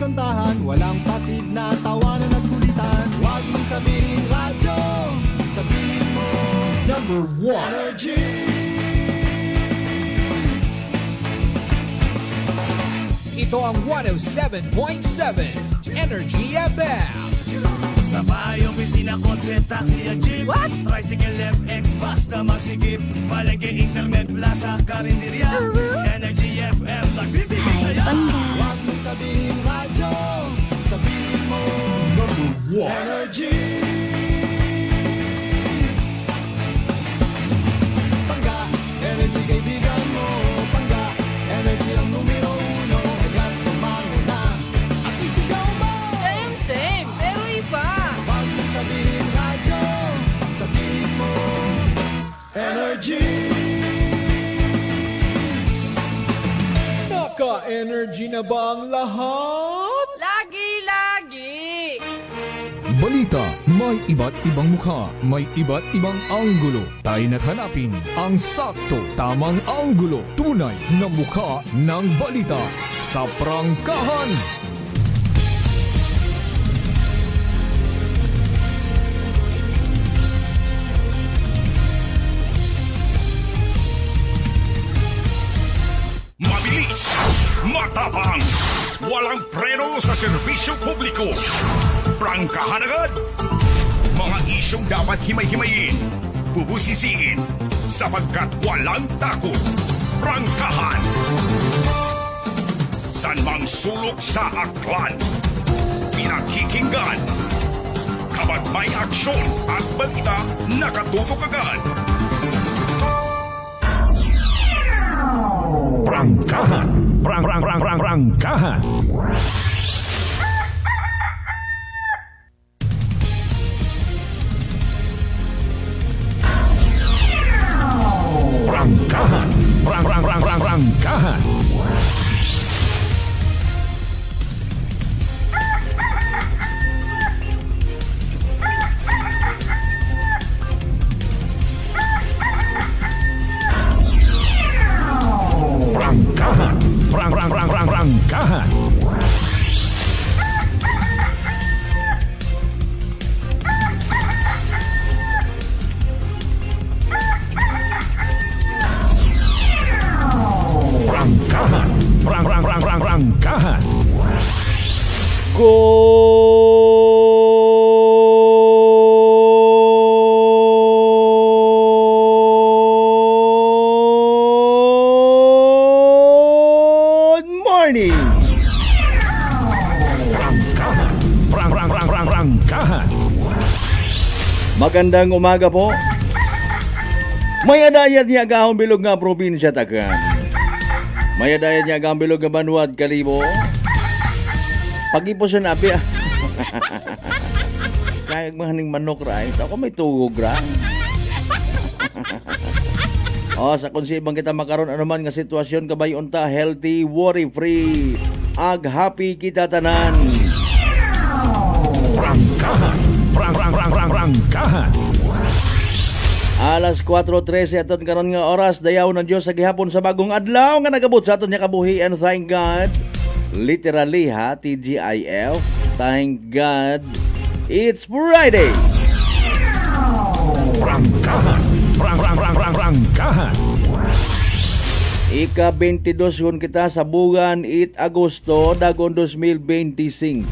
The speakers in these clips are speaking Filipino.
kantahan, walang patid na tawanan at kulitan. Huwag mong sabihin radyo, sabihin mo number one energy. Ito ang 107.7 Energy FM. Sa bahay, opisina, kotse, taxi at jeep. What? Tricycle, FX, basta masikip. Palengke, internet, plaza, karinderya. Energy FM, nagbibigay saya. Huwag mong sabihin radyo, sabihin mo number one energy. Pangga, energy kaibigan mo. Pangga, energy ang numero uno. Agad tumano na at isigaw mo. Same, pero iba. Huwag mong sabihin radyo, sabihin mo energy. Naka-energy na ba ang lahat? Lagi-lagi. Balita, may iba't ibang mukha, may iba't ibang anggulo. Tayo na't hanapin ang sakto, tamang anggulo. Tunay na mukha ng balita sa prangkahan. Mabilis, matapang, walang preno sa serbisyo publiko. Prangkahan agad. Mga isyong dapat himay-himayin, bubusisiin, sapagkat walang takot. Prangkahan. San mang sulok sa aklan, pinakikinggan. Kapag may aksyon at balita, nakatutok agad. Prangkahan. Prangkahan. Prangkahan. Prangkahan. Prangkahan. Prangkahan. Prangkahan. Prangkahan. Good morning! Prangkahan. Magandang umaga po. May adayat niya agahong bilog nga probinsya Takan. May adayat niya agahong bilog nga Banwad Kalibo. Pag-ipos na nabi sayang mahaning manok right. Ako may tugog ra. Sa konsibang kita makaroon anuman nga sitwasyon kabay unta healthy, worry-free. Ag happy kita tanan. Prangkahan. Prangkahan. Alas 4:13 aton karon nga oras dayaw ng Dios sa gihapon sa bagong adlaw nga nagabot sa aton nya kabuhi and thank God. Literally ha, TGIF. Thank God. It's Friday. Prangkahan. Prangkahan. Ika-22 yun kita sa bugan 8 Agosto dagon 2025.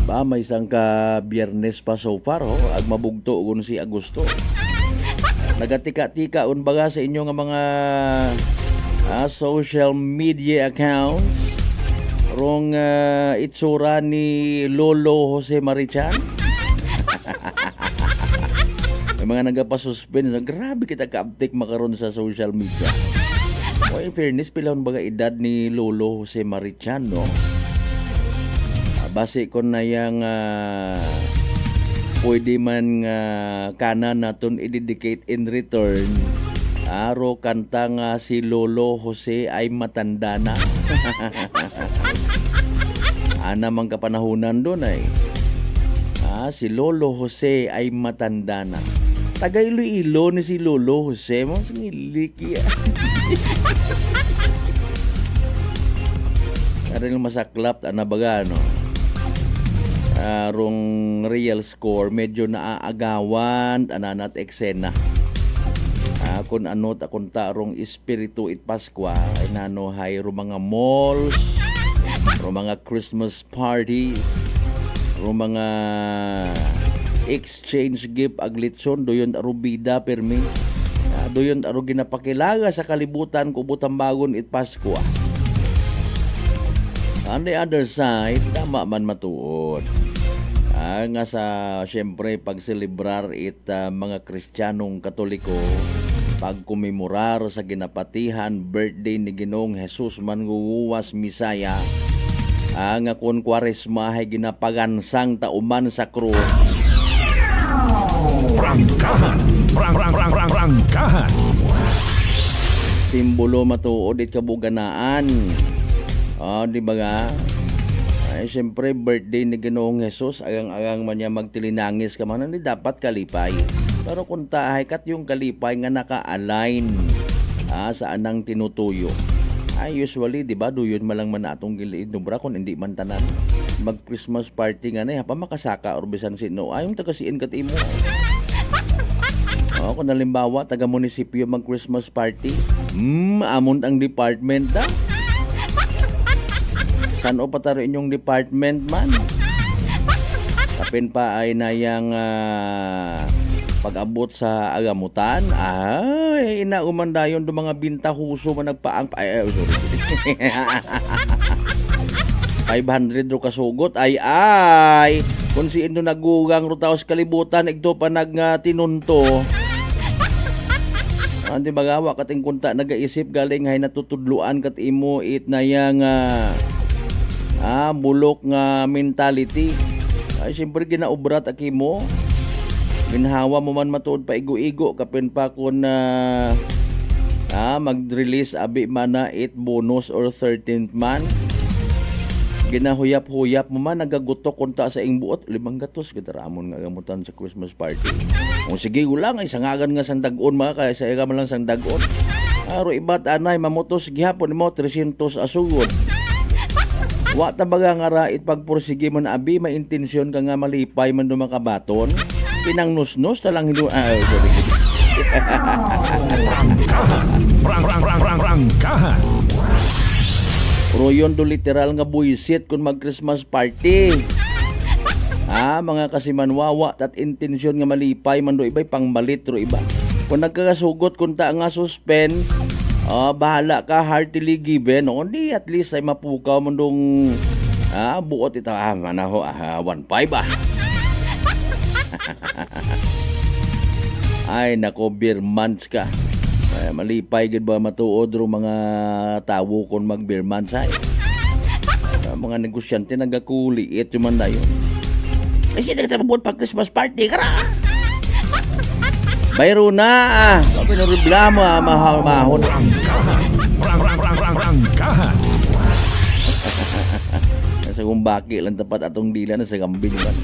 Ba may isang ka Biyernes pa so far ag mabugto gun si Agosto. Nagatika-tika unbaga sa inyo nga mga social media accounts rong itsura ni Lolo Jose Marichan. May mga nagapasuspend. Grabe kita ka-uptake makaroon sa social media. In fairness, pilahon baga edad ni Lolo Jose Marichan, no? Base ko na yung pwede man kanan naton i-dedicate in return. Aro kanta nga si Lolo Jose ay matanda na. Ana mang kapanahunan doon ay. Si Lolo Jose ay matanda na. Taga Iloilo ni si Lolo Jose. Mga singiliki. Karil masaklap na baga, no? Rong real score, medyo naaagawan, ananat eksena. Kung ano, kung tarong espiritu it Paskwa, ay nano hay ro mga malls, ro mga Christmas parties, ro mga exchange gift aglitson, doyon aro bida permi. Doyon aro ginapakilaga sa kalibutan ko butang bagon it Paskwa. On the other side, tama man matuod. Nga sa, syempre, pagselebrar it mga Kristiyanong Katoliko, pagkumemorar sa ginapatihan birthday ni Ginoong Jesus Manguwas Misaya, nga kun Kwaresma ay ginapagansang tauman sa krus. Prangkahan. Prangkahan. Simbolo matuod it kabuganaan. Di ba nga? Ay, siyempre, birthday ni Ginoong Jesus, agang-agang man niya magtilinangis ka man, hindi dapat kalipay. Pero kung tahay kat yung kalipay nga naka-align sa anang tinutuyo, ay usually, di ba, doon malang man atong giliid nubra kung hindi man tanan. Mag-Christmas party nga na, pa makasaka or bisan sino, ay yung tagasiin kat imo. Kung halimbawa, taga-munisipyo mag-Christmas party, amon ang department da. San o pataro inyong department man? Kapin pa ay nayang pag-abot sa agamutan. Ay, inaumandayon do mga bintahuso man nagpaang... Ay, sorry. 500 ro kasugot. Ay. Kung si Indo nagugang ro taos kalibutan, igto pa tinunto. Di bagawa kating kunta nagaisip galing hay natutudluan kat imo it nayang... bulok nga mentality. Ay siyempre ginaubrat akimo. Ginhawa mo man matuod pa igo-igo kapin pa kun mag-release abi man na 8 bonus or 13th man. Ginahuyap-huyap mo man nagagutok kunta sa ing buot 5 gatos gitaramon nga gamutan sa Christmas party. O sige ulang ay sangagan nga sang dag-on mga kay sa ika man lang sang dag-on. Aro ibat anay mamotos gihapon mo 300 asugod. Wa tabaga nga rait pagpursige man abi may intensyon ka nga malipay man do makabaton. Pinangnusnos talang hindo Prangkahan. Royon do literal nga buisit kung mag Christmas party. Mga kasimanwawa tat intensyon nga malipay man do iba'y pangbalit ro iba. Kung nagkakasugot kung ta nga suspense, bahala ka, heartily given. Hindi at least ay mapukaw mo nung buot ito. Manaho, 1.5 Ay, nako, beer months ka. Malipay gid ba matuod ro mga tawo kon mag beer months ay. Mga negosyante nagakuliit yung man dayon. Ay, siya nagtapabuot pag Christmas party, kara! Bayro na Sabi ng reklamo mahon. Prangkahan. Sa kumbaki lang tapat atong dila na sa gambin man.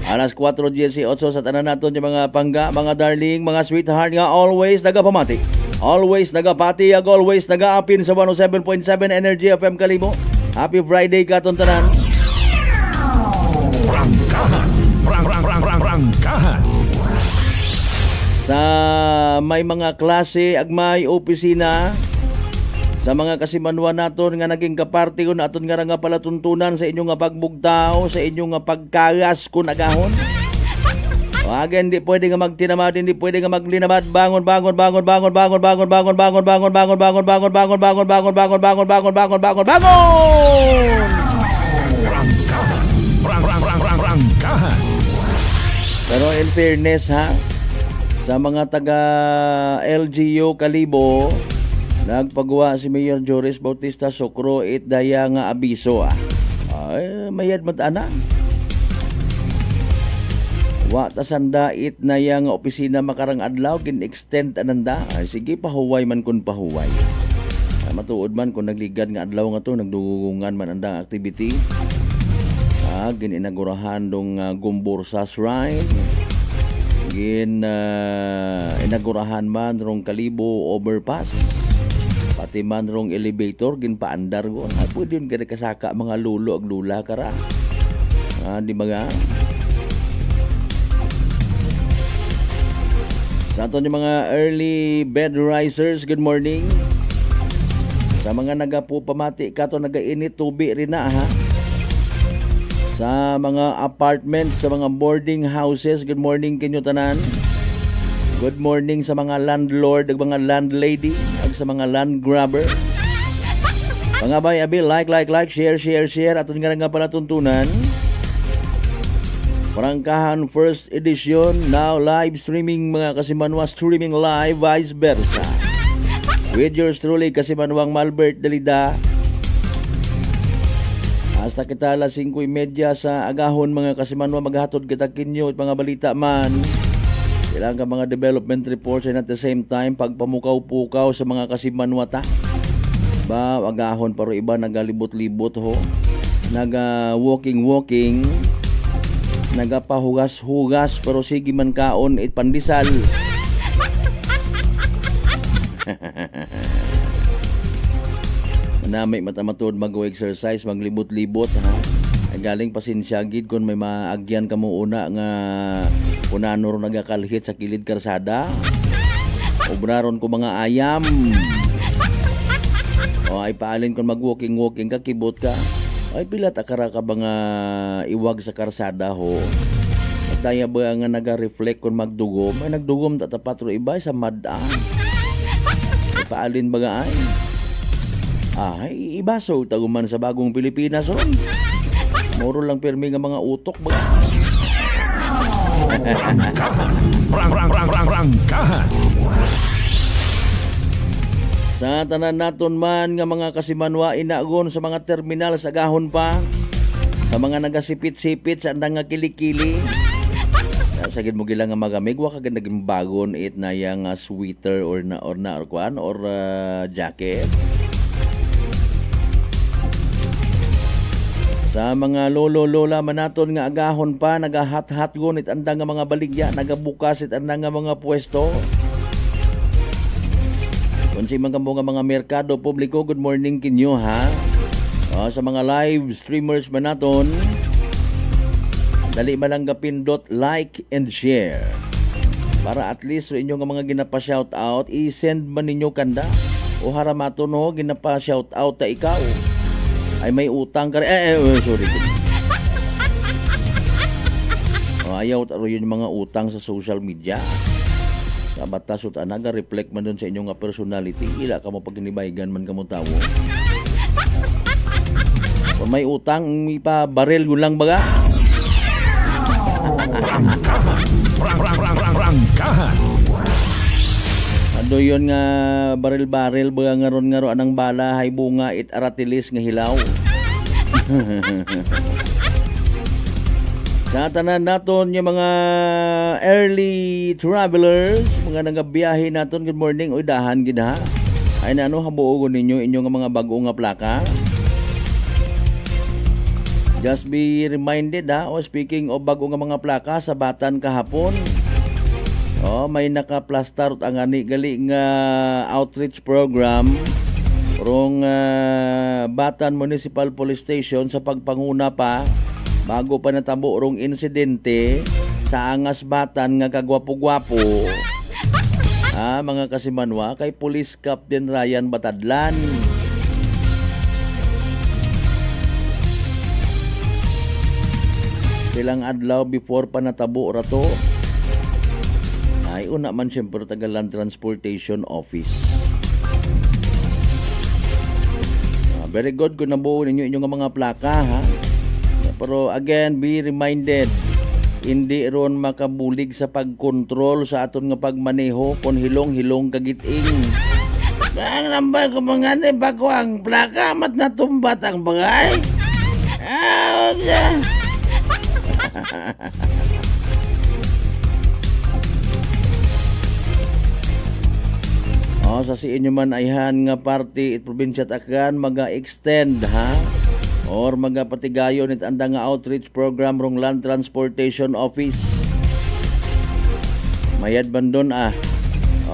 Alas 4:18 sa tanan naton yung mga pangga, mga darling, mga sweetheart nga always nagapamati. Always nagapati, always nagaapin sa 107.7 Energy FM Kalibo. Happy Friday katon tanan. Prangkahan. Sa may mga klase ag may opisina sa mga kasimanwan naton nga naging kaparte kun aton nga palatuntunan sa inyong nga pagbugtaw, sa inyong nga pagkagas kun agahon. Again, di pwede nga magtinamad, hindi pwede nga maglinamad. Bangon. Prangkahan. Pero in fairness sa mga taga LGU Kalibo, nagpagawa si Mayor Joris Bautista Sokro it daya nga abiso ay mayad matana. Wa tasanda it na yang opisina makarang adlaw kin-extend ananda. Ay sige pahuway man kun pahuway. Matuod man kung nagligad nga adlaw nga to nagdugungan man andang activity. Gininagurahan dong Gumbursa Shrine. Inagurahan man rong Kalibo overpass. Pati man rong elevator ginpaandar ko. Pwede yun kada kasaka mga lulo ag lula kara. Di ba nga? Sa ato yung mga early bed risers, good morning. Sa mga nagapupamati ka to nagainit tubi rin na ha. Sa mga apartment, sa mga boarding houses, good morning kinyo tanan. Good morning sa mga landlord, ag mga landlady, ag sa mga land grabber. Mga bay, abi, like, share. Ato nga pala tuntunan. Prangkahan first edition, now live streaming mga Kasimanwa, streaming live, vice versa. With yours truly, Kasimanwang Malbert Dalida. Hasta kita alas 5:30 sa agahon mga Kasimanwa, maghatod kita kinyo at mga balita man. Kailangan ka mga development reports and at the same time, pagpamukaw-pukaw sa mga Kasimanwa ta. Ba, agahon pero iba nagalibot-libot ho. Naga-walking-walking. Nagapahugas-hugas pero sige man kaon it pandisal. Manamay matamatod mag-exercise, maglibot-libot ha. Ay galing pasensya gid kung may maagyan ka mo una nga punano ro nagakalhit sa kilid karsada. Obraron ko mga ayam. O ay paalin kung mag-walking ka, kibot ka. Ay pila takara ka ba nga iwag sa karsada ho. At daya ba nga naga-reflect kung magdugom. Ay nagdugom tatapat ro iba sa madaan. Ay paalin ba nga ay. Ay ibaso taguman sa bagong Pilipinas ho. Moro lang pirmi nga mga utok ba. Rangkahan. Sa tanan naton man nga mga Kasimanwa inagon sa mga terminal sa gahon pa. Sa mga nagasipit-sipit sa andang nga kilikili. Sagid mo gila nga magamig wa kagad naging bagon it na yang sweater or jacket. Sa mga lolo-lola manaton nga agahon pa nagahat-hat gonit andang nga mga baligya, nagabukas it andang nga mga pwesto. Kung si mga mga merkado publiko, good morning kinyo ha. Sa mga live streamers manaton, dali malang gapindot like and share. Para at least so inyo nga mga ginapa-shout out, i-send man ninyo kanda. O haramaton no, ginapa-shout out ta ikaw. Ay may utang ka sorry. Ayaw taro yun yung mga utang sa social media. Kabatasot anaga reflect man dun sa inyong nga personality. Ila ka mo pag inibaygan man ka mo tawo. Kung may utang, ipa-baril yun lang baga. Rangkahan. Ado yun nga baril-baril baga ngaron anang bala hay bunga it aratilis nga hilaw. Sa tanan naton yung mga early travelers, mga nagabiyahe naton, good morning. Oy dahan gid ha. Ay na habuogon ninyo inyong mga bago nga plaka. Just be reminded ha. Speaking of bago nga mga plaka sa Batan kahapon. May naka-plaster ang ani gali nga outreach program rong Batan Municipal Police Station sa pagpanguna pa bago pa natabo rong insidente sa Angas Batan nga kagwapo-gwapo. Mga Kasimanwa kay Police Captain Ryan Batadlan. Silang adlaw before pa natabo rato. Ay una man siyempre taga Land Transportation Office. Very good kung nabuo ninyo inyong mga plaka ha. Pero again, be reminded, hindi ron makabulig sa pagkontrol sa aton nga pagmaneho kung hilong-hilong kagiting. Ang nambay ko mga ni bago ang plaka mat natumbat ang bagay. Sa si inyo man ayhan nga party it probinsya takan maga-extend ha. Or magapatigayon it anda nga outreach program rong Land Transportation Office. Mayad bandon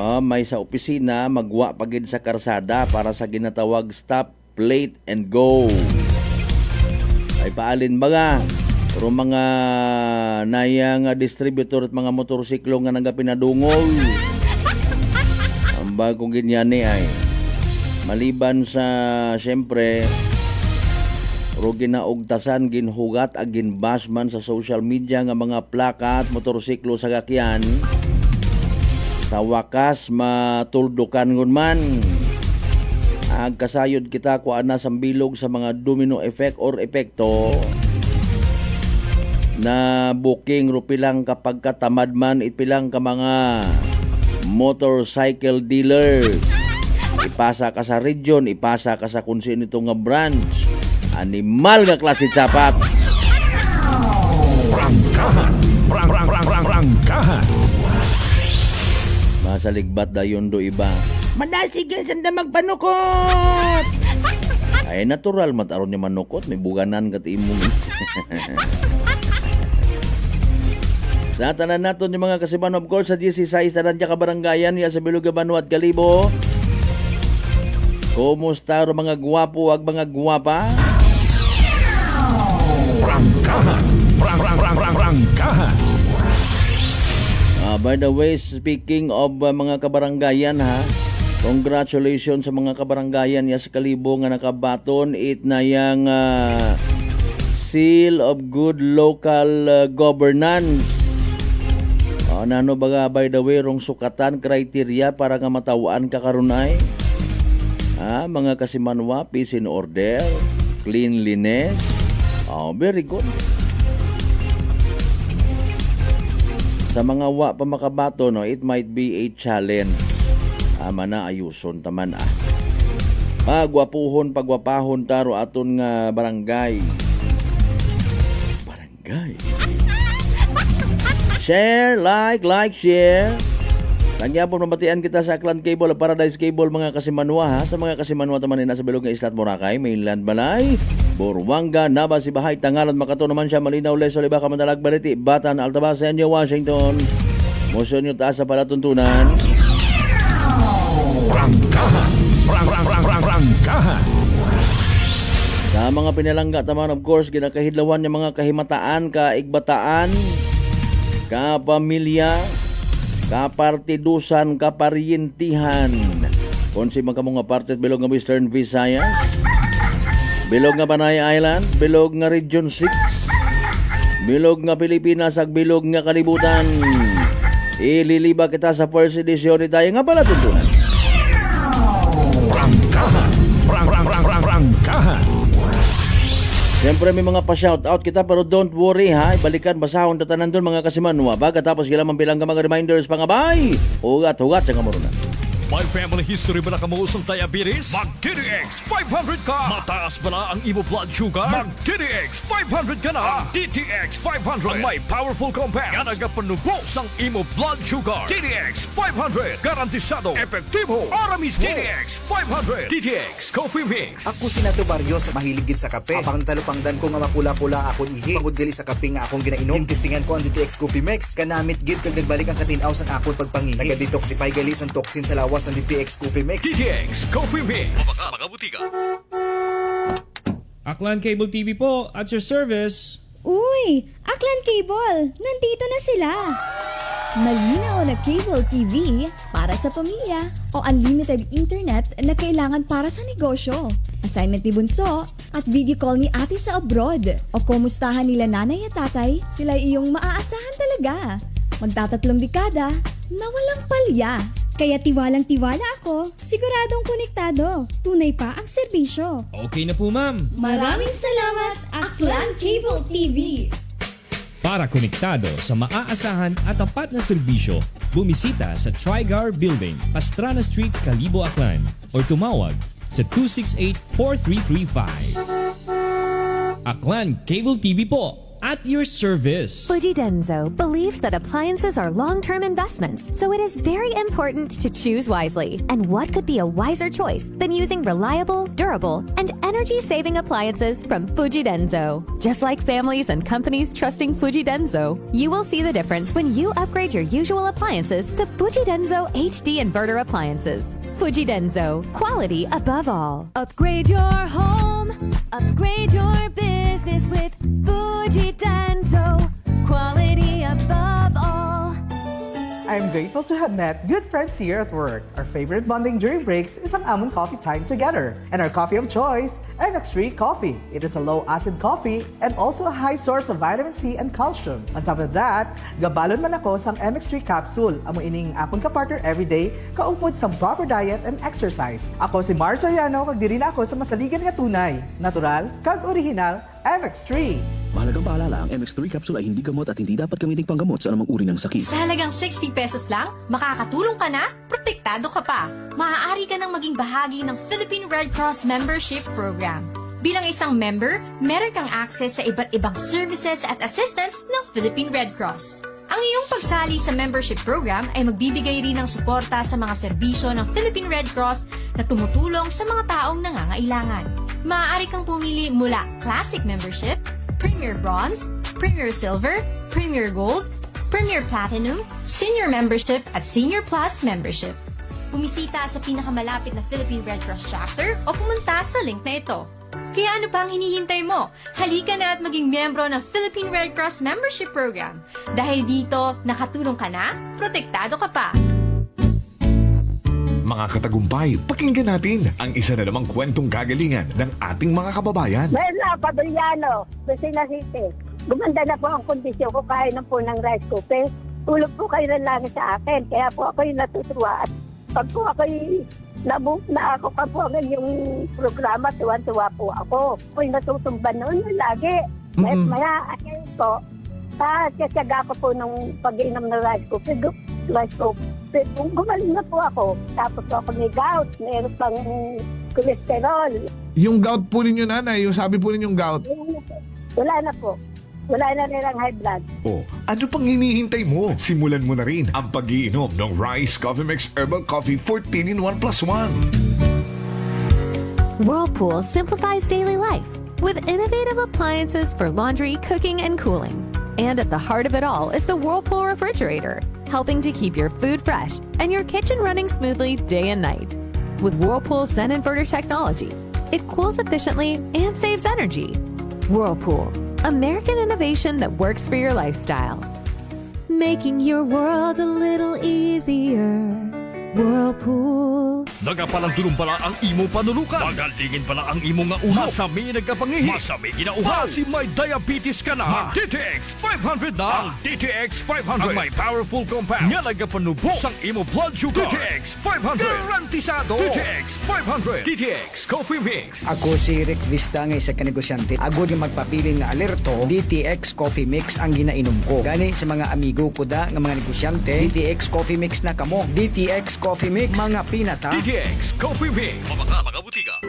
May sa opisina magwa pagid sa karsada para sa ginatawag stop, plate and go. Ay paalin baga pero mga nayang distributor at mga motorsiklo nga nagapinadungol. Ang bagong ginyani ay maliban sa siyempre ro ginaugtasan, ginhugat ag ginbasman sa social media nga mga plaka at motorsiklo sa kakyan. Sa wakas matuldukan ngun man ag kasayod kita kuan na sambilog sa mga domino effect or epekto na booking rupilang kapag katamad man ipilang ka mga motorcycle dealers. Ipasa ka sa region, ipasa ka sa kung sino itong nga branch. Animal nga klase sapat. Prangkahan. Prangkahan. Masaligbat dayon do iba. Madasigil sanda magpanukot. Ay natural mataron niya manukot, may buganan kat imong. Sa tanan naton yung mga kasiman of course sa 16 tanan ka barangayan ya sa Biluga Banuat Kalibo. Kumusta ro mga gwapo ag mga gwapa? Prangkahan. Prangkahan. By the way, speaking of mga kabaranggayan ha, congratulations sa mga kabaranggayan ya sa Kalibo nga nakabaton it na yang Seal of Good Local Governance. Nano baga by the way rong sukatan kriteria para nga matawaan ka karunay? Mga kasimanwa, peace in order, cleanliness. Very good. Sa mga wa pa makabato, no, it might be a challenge. Mana ayuson taman Pagwapuhon, pagwapahon taro aton nga barangay. Barangay. Share, like, share. Tanya po mabatian kita sa Aklan Cable, Paradise Cable mga kasimanwa ha. Sa mga kasimanwa taman na sa bilog ng Isla at Boracay, Mainland Balay, Buruanga, Nava, Sibahay, Tangalan, Makato naman siya, Malinaw, Leso, Liba, Kamandalag, Baliti, Batan, Altabas, Senyo, Washington. Motion nyo taas sa palatuntunan. Prangkahan. Prangkahan. Sa mga pinalangga taman of course, ginakahidlawan yung mga kahimataan, kaigbataan, kapamilya, kapartidusan, kaparyentihan. Kung si mga mga parte bilog nga Western Visayas, bilog nga Panay Island, bilog nga Region 6, bilog nga Pilipinas, ag bilog nga kalibutan. Ililiba kita sa first edition ni tayo nga pala tuntunan. Prangkahan. Prangkahan. Siyempre may mga pa-shoutout kita pero don't worry ha. Ibalikan basahon tatanan doon mga kasimanwa. Baga tapos kailan mampilang ka mga reminders pangabay. Hugat sa kamurunan. May family history ba na kamuusong diabetes? Mag-DDX 500 ka! Mataas ba na ang imo blood sugar? Mag-DDX 500 ka na! Ang DDX 500 ang may powerful compounds nga nagapanubos ang imo blood sugar. DDX 500 garantisado, epektibo, ara mismo. DDX 500 DDX Coffee Mix. Ako si Nato Barrios, mahilig gid sa kape. Apang talupangdan ko nga mapula-pula akong ihi. Pagod gali sa kape nga akong ginainom. Tintistingan ko ang DTX Coffee Mix. Kanamit gid kag nagbalik ang katinaw sa akong pagpangihi. Naga-detoxify gali ang toxin sa lawas ang DTX Coffee Mix. DTX Coffee Mix. Mga butika. Aklan Cable TV po, at your service. Uy! Aklan Cable! Nandito na sila! Malinaw na cable TV para sa pamilya o unlimited internet na kailangan para sa negosyo. Assignment ni Bunso at video call ni ate sa abroad. O kumustahan nila nanay at tatay, sila iyong maaasahan talaga. Magtatatlong dekada na walang palya. Kaya tiwalang-tiwala ako, siguradong konektado. Tunay pa ang serbisyo. Okay na po ma'am. Maraming salamat, Aklan Cable TV! Para konektado sa maaasahan at tapat na serbisyo, bumisita sa Trigar Building, Pastrana Street, Kalibo, Aklan or tumawag sa 268-4335. Aklan Cable TV po, at your service. Fuji Denso believes that appliances are long-term investments, so it is very important to choose wisely. And what could be a wiser choice than using reliable, durable, and energy-saving appliances from Fuji Denso? Just like families and companies trusting Fuji Denso, you will see the difference when you upgrade your usual appliances to Fuji Denso HD inverter appliances. Fuji Denso, quality above all. Upgrade your home, upgrade your business with Fuji Denso, quality above all. I'm grateful to have met good friends here at work. Our favorite bonding during breaks is ang amon coffee time together. And our coffee of choice, MX3 Coffee. It is a low-acid coffee and also a high source of vitamin C and calcium. On top of that, gabalon man ako sa MX3 capsule. Amo ining akong kapartner everyday, kaupod sa proper diet and exercise. Ako si Mars Soriano, kag diri na ako sa masaligan nga tunay, natural, kag original, MX3. Mahalagang paalala, ang MX3 capsule ay hindi gamot at hindi dapat gamiting panggamot sa anumang uri ng sakit. Sa halagang 60 pesos lang, makakatulong ka na, protektado ka pa. Maaari ka nang maging bahagi ng Philippine Red Cross Membership Program. Bilang isang member, meron kang access sa iba't ibang services at assistance ng Philippine Red Cross. Ang iyong pagsali sa membership program ay magbibigay rin ng suporta sa mga serbisyo ng Philippine Red Cross na tumutulong sa mga taong nangangailangan. Maaari kang pumili mula Classic Membership, Premier Bronze, Premier Silver, Premier Gold, Premier Platinum, Senior Membership at Senior Plus Membership. Bumisita sa pinakamalapit na Philippine Red Cross chapter o pumunta sa link na ito. Kaya ano pa ang hinihintay mo? Halika na at maging miyembro ng Philippine Red Cross Membership Program. Dahil dito, nakatulong ka na, protektado ka pa. Mga katagumpay, pakinggan natin ang isa na namang kwentong gagalingan ng ating mga kababayan. Mela Padriano, Lucena City. Gumanda na po ang kondisyon ko kaya na po ng rice cooker. Tulog po kayo ng langit sa akin, kaya po ako yung natutuwa. At pag po ako na ako ka po ang yung programa, tuwan-tuwa po ako. Ako'y natutumban noon lagi. Maya, ayun po, kasyaga ko po nung pag-inom ng rice cooker. Gumaling na po ako. Tapos po ako may gout, mayroon pang cholesterol. Yung gout po ninyo, nanay, yung sabi po ninyong gout. Wala na po. Wala na rin ang high blood. Oh, ano pang hinihintay mo? Simulan mo na rin ang pag-iinom ng Rice Coffee Mix Herbal Coffee 14 in 1 plus 1. Whirlpool simplifies daily life with innovative appliances for laundry, cooking, and cooling. And at the heart of it all is the Whirlpool refrigerator, helping to keep your food fresh and your kitchen running smoothly day and night. With Whirlpool Zen Inverter technology, it cools efficiently and saves energy. Whirlpool, American innovation that works for your lifestyle. Making your world a little easier. Whirlpool. Nagapalang pala ang imo panulukan. Magalingin pala ang imo nga uhaw. Masami nagkapangihi. Masami ginauhaw. Kasi may diabetes ka na. Mag DTX 500 na. Ang DTX 500 ang may powerful compounds nga nagapanubo sang imo blood sugar. DTX 500 garantisado. DTX 500. DTX Coffee Mix. Ako si Rick Vista nga isa ka negosyante. Ako yung magpapili nga alerto. DTX Coffee Mix ang ginainom ko. Gani sa mga amigo ko da nga mga negosyante. DTX Coffee Mix na kamo. DTX Coffee Mix, mga pinata. DTX Coffee Mix. Mga butika.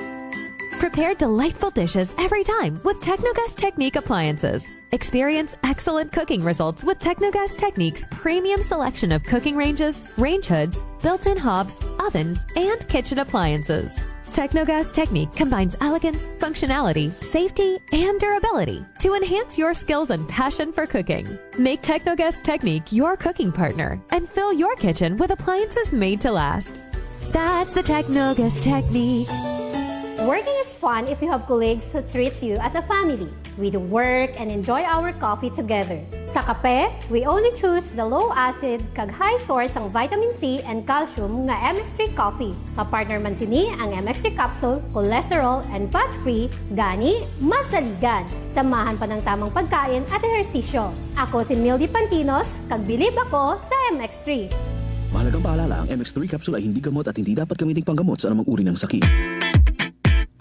Prepare delightful dishes every time with Technogas Technique appliances. Experience excellent cooking results with Technogas Technique's premium selection of cooking ranges, range hoods, built-in hobs, ovens, and kitchen appliances. Technogas Technique combines elegance, functionality, safety, and durability to enhance your skills and passion for cooking. Make Technogas Technique your cooking partner and fill your kitchen with appliances made to last. That's the Technogas Technique. Working is fun if you have colleagues who treats you as a family. We do work and enjoy our coffee together. Sa kape, we only choose the low-acid kag high source ang vitamin C and calcium nga MX3 coffee. Kapartner man sini ang MX3 capsule, cholesterol and fat-free, gani masaligan. Samahan pa ng tamang pagkain at ehersisyo. Ako si Mildy Pantinos, kag bilib ako sa MX3. Mahalagang paalala, ang MX3 capsule ay hindi gamot at hindi dapat gamiting panggamot sa anumang uri ng sakit.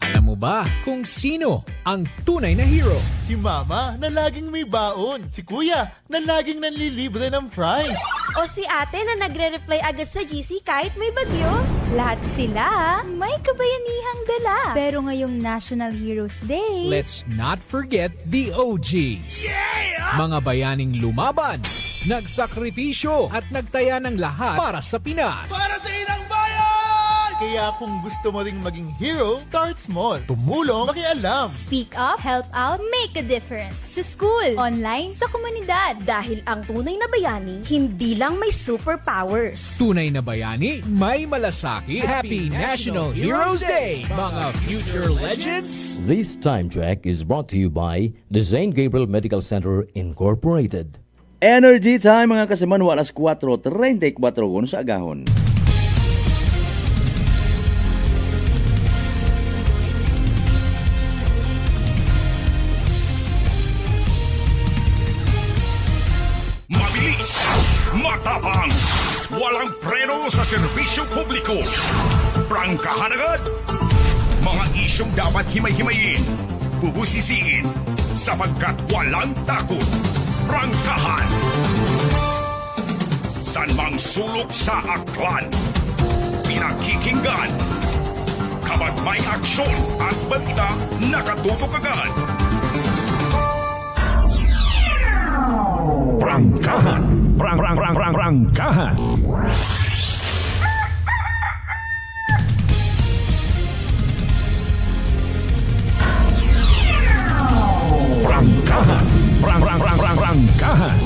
Alam mo ba kung sino ang tunay na hero? Si Mama na laging may baon. Si Kuya na laging nanlilibre ng fries. O si ate na nagre-reply agad sa GC kahit may bagyo. Lahat sila may kabayanihang dala. Pero ngayong National Heroes Day, Let's not forget the OGs. Mga bayaning lumaban, nagsakripisyo at nagtaya ng lahat para sa Pinas. Para sa inang bayan! Kaya kung gusto mo ring maging hero, start small. Tumulong, makialam. speak up, help out, make a difference. Sa school, online, sa komunidad. Dahil ang tunay na bayani, hindi lang may superpowers. Tunay na bayani, may malasakit. Happy National Heroes Day, mga future legends! This time check is brought to you by the St. Gabriel Medical Center Incorporated. Energy time mga kasiman, alas 4:34 sa agahon. Mabilis, matapang, walang preno sa serbisyo publiko. Prangkahan agad. Mga isyong dapat himay-himayin, bubusisiin, sapagkat walang takot. Prangkahan. San mang sulok sa aklan, pinakikinggan. Kapag may aksyon at balita, nakatutok agad. Prangkahan. Prangkahan. Prangkahan. Prangkahan.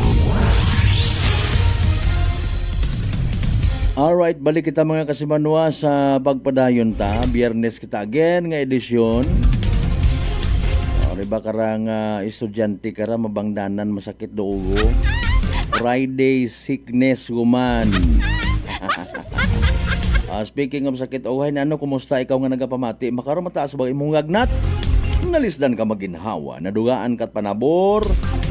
Alright, balik kita mga kasimanwa sa pagpadayon ta. Biyernes kita again nga edisyon. Riba karang estudyante kara mabangdanan masakit dugo. Friday sickness woman. Speaking of sakit, ano, kumusta ikaw nga nagapamati? Makaroon mataas ba imong ngagnat? Nalisdan ka maginhawa, nadugaan kat panabor,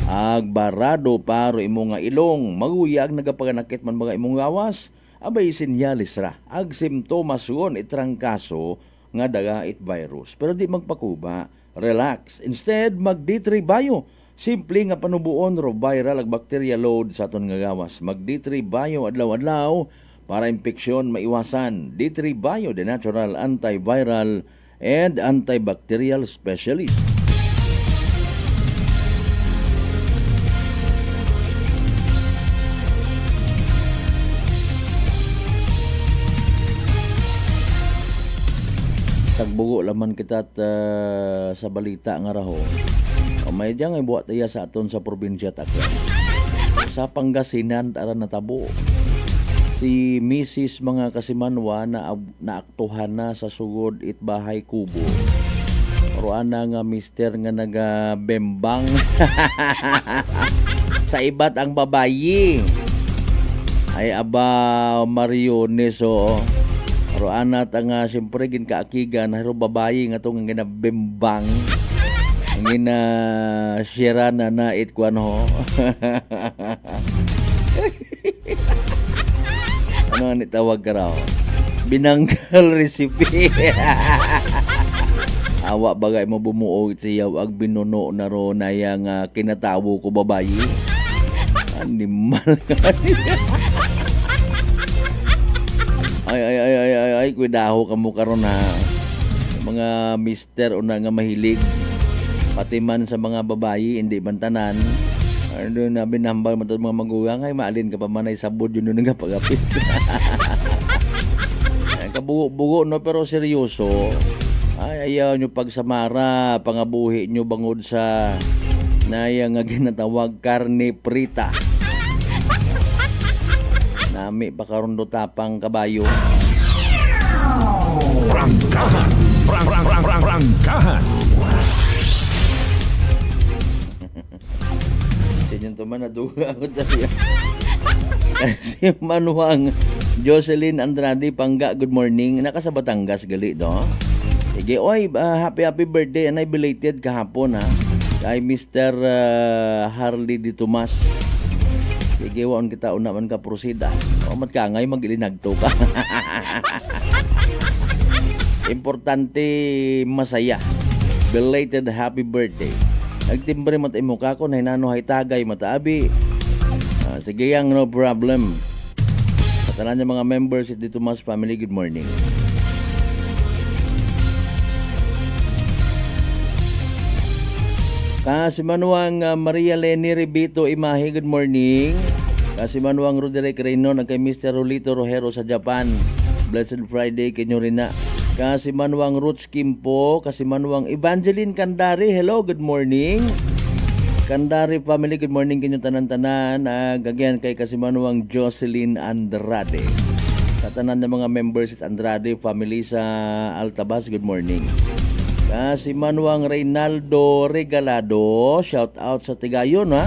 agbarado paro imong nga ilong, maguyag nagapaganakit man mga imong gawas, abay sinyalis ra, ag simptomas yun itrangkaso nga dagait virus. Pero di magpakuba, relax. Instead, mag-D3 Bio. Simple nga panubuon ro viral ag bacteria load sa aton nga gawas. Mag-D3 Bio adlaw-adlaw para impeksyon maiwasan. D3 Bio, the natural antiviral and antibacterial specialist. Tagbugo laman kita sa balita nga raho. May diyang ibuat iya sa aton sa probinsya Tacloban. Sa Pangasinan tara natabo. Si Mrs. mga kasimanwa na naaktuhan na sa sugod itbahay kubo. Roana nga mister nga nagabembang sa ibat ang babayi. Ay aba Mariones o. Roana ta nga siyempre ginkaakigan haro babayi nga tong ginabembang. Ang ginashira na itkwan ho. Ano ang itawag ka raw? Binanggal recipe. Awa bagay mo bumuo siyaw ag binuno na ro na yang kinatawo ko babayi. Animal ka. Ay, kuidaho ka mo karon na mga mister una nga mahilig. Pati man sa mga babayi, hindi man tanan. Ano na binambal mo mga magugang, ay maalin ka pa man ay sabod yun nga pag-apit. Kabugo-bugo no, pero seryoso. Ay ayaw nyo pagsamara, pangabuhi nyo bangod sa naya nga ginatawag karne prita. Nami pa karon do tapang kabayo. Prangkahan. Prangkahan. Ganyan to man, naduga ako tayo. Si Manuang Jocelyn Andrade Pangga, good morning. Naka sa Batangas gali do. Sige, oy, happy birthday. Anay belated kahapon ha. Kay Mr. Harley Di Tomas. Sige, waon kita una man ka prosida. O mat ka ngay magilinagto ka. Importante masaya. Belated happy birthday. Nagtimbre mata imo ka ko na hinano hay tagay mataabi. Sige yang no problem. Tanan niya mga members at dito mas family, good morning. Kasimanuang Maria Leni Ribito Imahe, good morning. Kasimanuang Roderick Reynon kay Mr. Rolito Rojero sa Japan. Blessed Friday kinyo rin na. Kasimanuang Roots Kimpo, Kasimanuang Evangeline Kandari, hello, good morning. Kandari family, good morning kinyo tanan-tanan. Again kay Kasimanuang Jocelyn Andrade. Sa tanan ng mga members at Andrade family sa Altabas, good morning. Si Manuang Reynaldo Regalado, shout out sa Tigayon ha.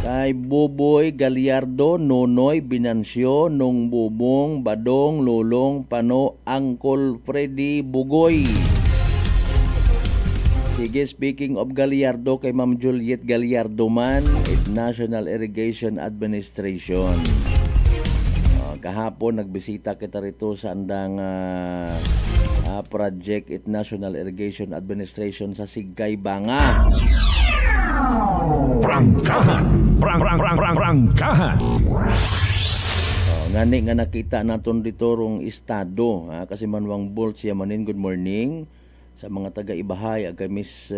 Kay Boboy Galiardo, Nonoy Binansyo, Nung Bubong, Badong, Lulong, Pano, Uncle Freddy Bugoy. Sige, speaking of Galiardo, kay Ma'am Juliet Galiardo man, at National Irrigation Administration. Kahapon nagbisita kita rito sa andang project at National Irrigation Administration sa Sigay Banga. Prangkahan! Prangkahan! Ngani nga nakita naton dito rong estado, kasi Manuang Bolt siya manin, good morning sa mga taga-Ibahay kay Miss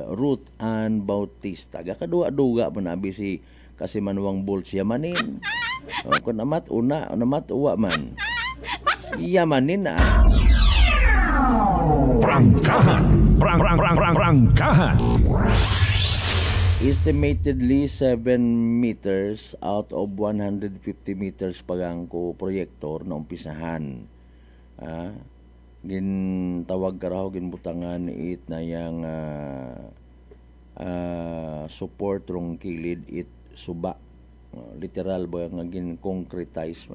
Ruth Ann Bautista. Kadua-duga man abi si kasi Manuang Bolt siya manin. Kung namat uwa man. Iyamanin na. Prangkahan! Prangkahan! Estimatedly 7 meters out of 150 meters pagangko proyektor na umpisahan. Gintawag karaw ginbutangan it na yang support rong kilid it suba. Literal ba nga gin-concretize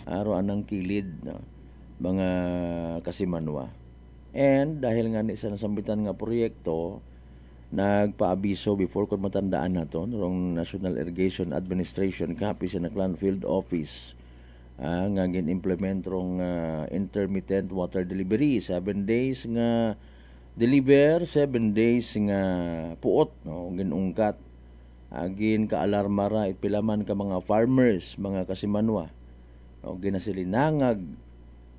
aro anang kilid mga Kasimanwa. And dahil nga ni sa nasambitan nga proyekto, nagpaabiso before kung matandaan nato rong National Irrigation Administration kapi sa Naklan Field Office nga gin-implement rong intermittent water delivery. 7 days nga deliver, 7 days nga puot, ginungkat. Agin ka-alarmara ipilaman ka mga farmers, mga Kasimanwa. Ginasilinangag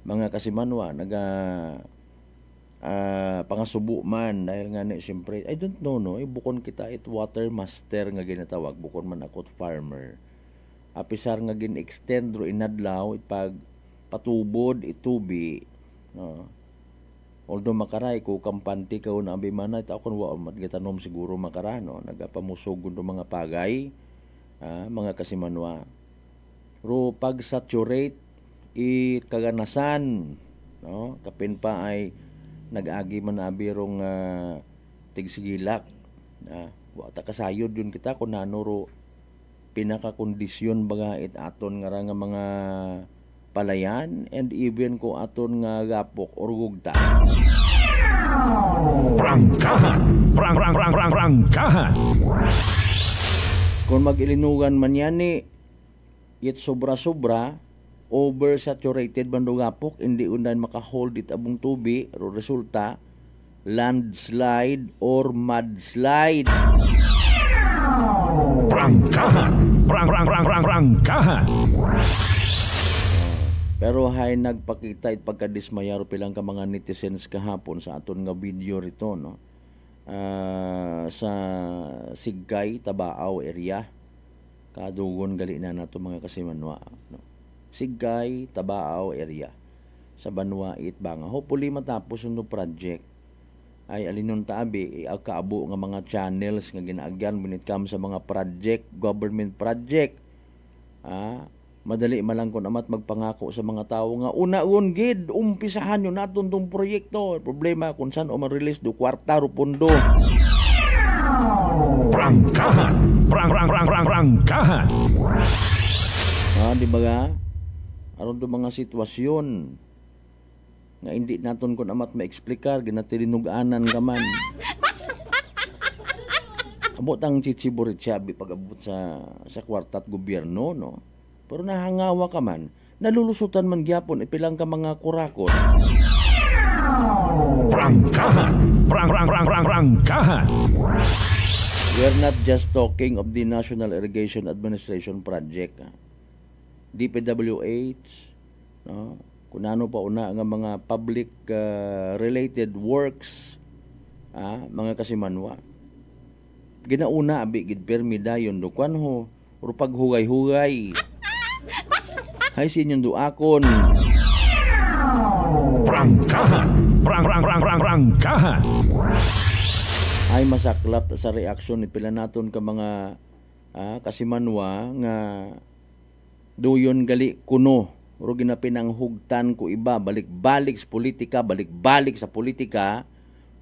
mga Kasimanwa naga pangasubo man dahil nga ni siyempre I don't know bukon kita it water master nga ginatawag, bukon man ako farmer. Apisar nga gin-extend ro inadlaw pag patubod itubi although makaray ko kampante ka na abi man ita kon wa magitanom siguro makarano nagapamusog do mga pagay mga Kasimanwa. Ro pag saturate kaganasan kapin pa ay nag-agi man abi rong tigsigilak wa ta kasayod yun kita kun nanuro pinaka-kondisyon baga it aton nga mga palayan and even ko aton nga gapok or gugta. Prangkahan! Prangkahan! Kung mag-ilinugan man yan it sobra-sobra oversaturated bando gapok, hindi undan makahold it abong tubi, resulta landslide or mudslide. Prangkahan! Prangkahan! Pero hay nagpakita it pagkadismayaro pilang ka mga netizens kahapon sa aton nga video rito sa Sigay, Tabao area. Kadugon gali na nato mga Kasimanwa. Sigay, Tabao area sa Banwa Itbanga. Hopefully matapos yung project ay alinon taabi kaabo nga mga channels nga ginaagyan when it comes sa mga project, government project. Madali malang kun amat magpangako sa mga tao nga unaon gid umpisahan nyo naton tong proyekto. Problema kung saan o ma-release do kwarta ro pondo. Prangkahan! Prangkahan! Di ba ga? Aron do mga sitwasyon nga hindi naton kun amat ma-explicar ginatilinuganan ka man. Abot ang chichiburit siya pag-abot sa kwartat gobyerno pero nahangawa ka man, nalulusutan man gyapon ipilang ka mga kurakot. Prangkahan! Prangkahan! We're not just talking of the National Irrigation Administration project. DPWH, no? Kung ano pa una nga mga public related works, mga kasimanwa. Ginauna abi gid permi dayon do kwan ho uro paghugay-hugay. Hay sinyon duakon. Prangkahan! Prangkahan! Ay masaklap sa reaksyon ni pila naton ka mga kasimanwa nga duyon gali kuno uro ginapinanghugtan ko iba balik-balik sa politika, balik-balik sa politika.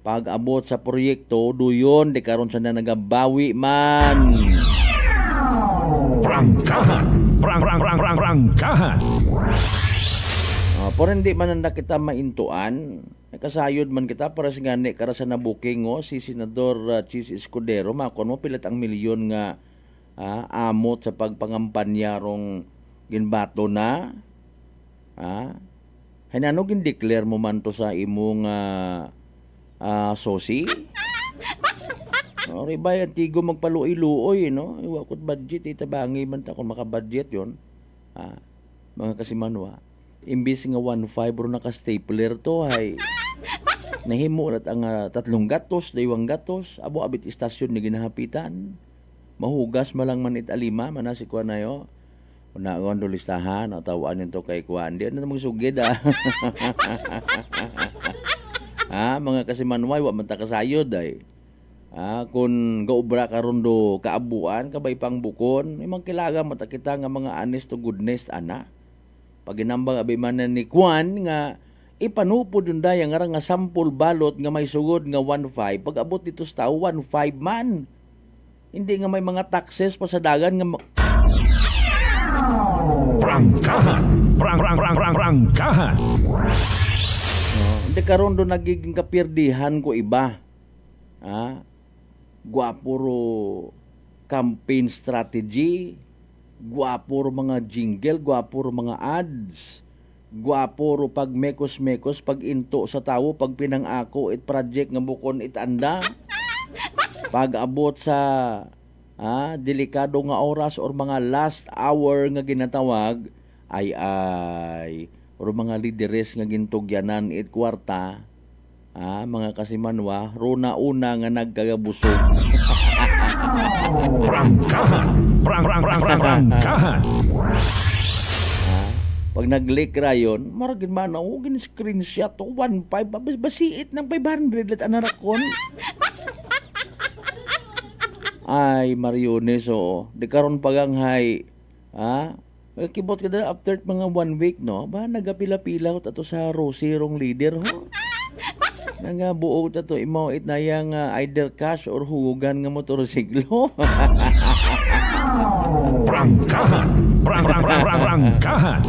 Pag abot sa proyekto duyon di karon sa nagabawi man. Prangkahan! Prangkahan! Pero hindi man nanda kita maintuan. Kasayod man kita para sa gani kara sa nabuking si Senador Chis Escudero. Makon mo pilat ang milyon nga amot sa pagpangampanya rong ginbato na. Hinano gin-declare mo man to sa imong sosi? Ribay at tigo magpaluoy-luoy, no? Iwakot budget, itabangi man ta kung makabudget yon. Mga kasimanwa. Imbis nga 1.5 ro naka-stapler to, ay nahimo nat ang 3 gatos, 2 gatos, abo abit istasyon ni ginahapitan. Mahugas malang man italima, manasi ko na yo. Una ko ang listahan, tawaan nito kay Kuan. Di na magsugid, mga kasimanway, wa man ta kasayod, ay. Kung gaubra karon do kaabuan, kabay pang bukon, imang kilaga matakita nga mga honest to goodness, ana. Pag ginambang abimanan ni Kuan nga ipanupod yung daya nga sample balot nga may sugod nga 1.5, pag abot dito sa tao 1.5 man. Hindi nga may mga taxes pa sa dagan nga Prangkahan! Prangkahan! Hindi karon do nagiging kapirdihan ko iba. Guwapuro campaign strategy, guwapuro mga jingle, guwapuro mga ads, guwapuro pag mekos-mekos, pag into sa tawo, pag pinangako it project nga bukon it anda. Pag abot sa delikado nga oras or mga last hour nga ginatawag, ay or mga lideres nga gintugyanan it kwarta, mga kasimanwa, runa-una nga nagkagabusog. Prangkahan! Prangkahan! Pag nag-leak rayon, maragin man ako, gin-screenshot to, 1.5, basiit ng 500, let anarakon. Ay, Mariones, di karon paganghay, kibot ka na after mga 1 week, no? Ba, nagapila-pila ko tato sa rosirong leader, ho? Nga buo tato, imaw it na yung either cash or hugugan nga motorsiklo. Prangkahan! Prangkahan!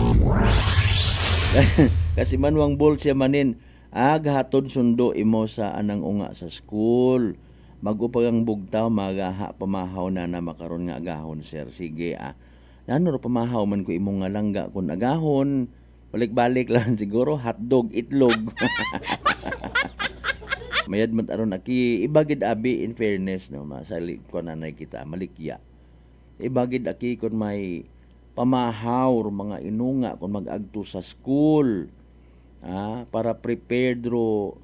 Kasi manwang bol siya manin, aghatod sundo imo sa anang unga sa school. Magupagang bugtaw, magaha pamahaw na makaron nga agahon, sir. Sige, Nano pamahaw man ko imong nga langga kung agahon. Balik-balik lang siguro, hotdog, itlog. Mayad man aron aki, ibagid abi in fairness, no, masali ko nanay kita, malikya. Ibagid aki kung may pamahaw, mga inunga, kung mag-agto sa school, para prepared ro,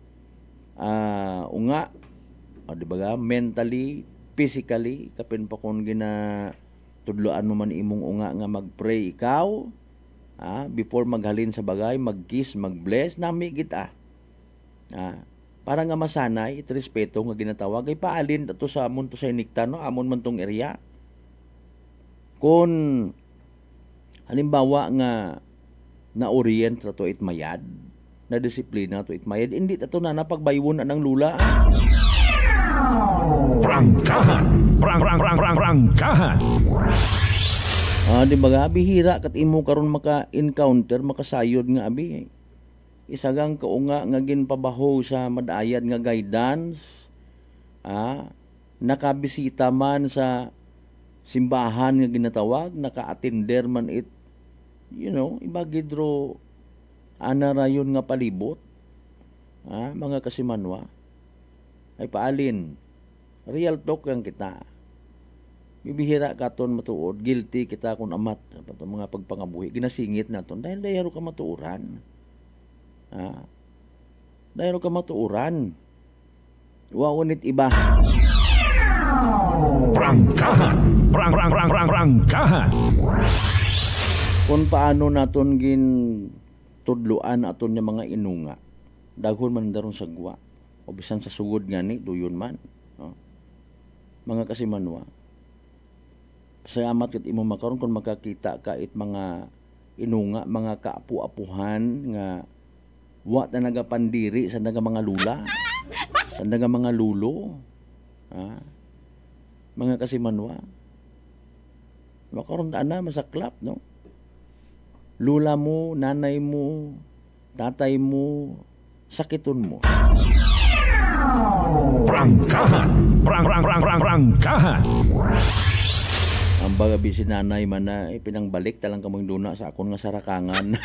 unga, di ba, mentally, physically, kapin pa kung tudloan mo man imong unga nga mag-pray ikaw, before maghalin sa bagay, mag-kiss, mag-bless, nami kita. Para nga masanay, respeto nga ginatawag, ay paalin ato sa amon to sa inikta, no? Amon man tong area. Kung halimbawa nga na-orient to itmayad, na disiplina to itmayad, hindi ato na napagbaywon ng lula. Prangkahan! Prangkahan! Di ba nga, bihira kat imo karon maka-encounter, makasayod nga abi. Isagang kaunga nga ginpabaho sa madayad nga guidance, nakabisita man sa simbahan nga ginatawag, naka-attender man it, ibagidro anarayon nga palibot, mga kasimanwa, ay paalin, real talk lang kita. Bibihira katon matuod, guilty kita kung amat mga pagpangabuhi. Ginasingit naton dahil dayaro ka matuuran. Dayaro ka matuuran. Wa unit iba. Prangkahan. Prangkahan. Kung paano naton gin tudluan aton nga mga inunga. Daghon man daron sagwa. O bisan sa sugod ngani duyon man. Mga kasimanwa. Salamat ket imo makaron kung makakita ka it mga inunga, mga kaapu-apuhan nga wa ta nagapandiri sa naga mga lula, sa naga mga lulo. Mga kasimanwa. Makaron ana masaklap, no? Lula mo, nanay mo, tatay mo, sakiton mo. Prangkahan. Prangkahan. Ang baga si nanay man na pinangbalik talang kamong duna sa akon nga sarakangan.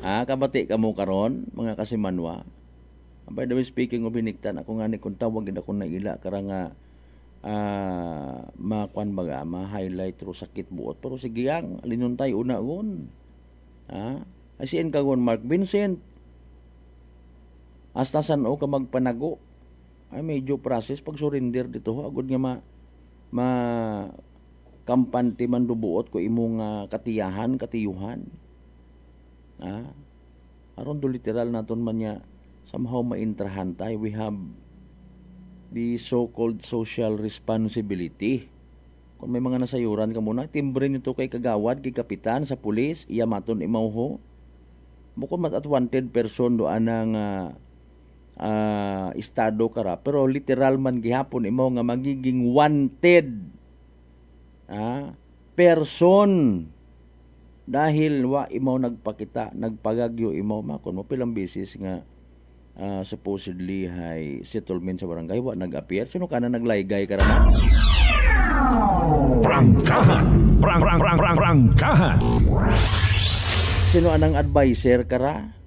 Kabati kamo karon mga kasimanwa. By the way, speaking of hiniktan, ako nga ni kung tawag ako na ila kara nga makuan baga, ma-highlight ro sakit buot. Pero sige yang linuntay una gon. Asiin ka gon Mark Vincent. Hasta san o ka magpanago. Ay medyo process pag surrender dito agud nga kampante man dubuot ko imong katiyuhan. Aron do literal naton man niya somehow maintrahan tayo. We have the so-called social responsibility. Kung may mga nasayuran ka muna, timbre nito kay kagawad, kay kapitan, sa pulis, iya maton imawho. Bukod mat at wanted person doan ng estado kara, pero literal man gihapon imo nga magiging wanted person dahil wa imo nagpakita, nagpagagyo imo makon mo pilang beses nga supposedly hay settlement sa barangay wa nag-appear. Sino ka na naglaygay ka raman? Prangkahan. Prangkahan. Sino anang advisor ka ra?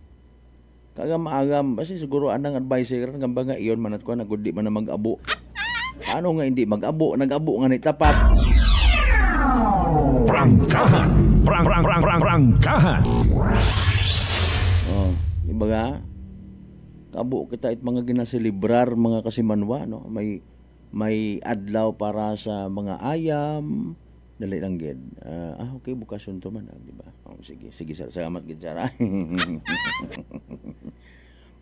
Kagam-agam, kasi siguro anang advisor ka nga nga iyon manat ko nagudi man na mag-abo. Paano nga hindi mag-abo? Nag-abo nga ni tapat. Prangkahan. Prangkahan. Ibaga, kabo kita it mga ginaselebrar mga kasimanwa, no? May adlaw para sa mga ayam, dali lang gid. Okay, bukasyon to man, di ba? Sige, salamat gid sara.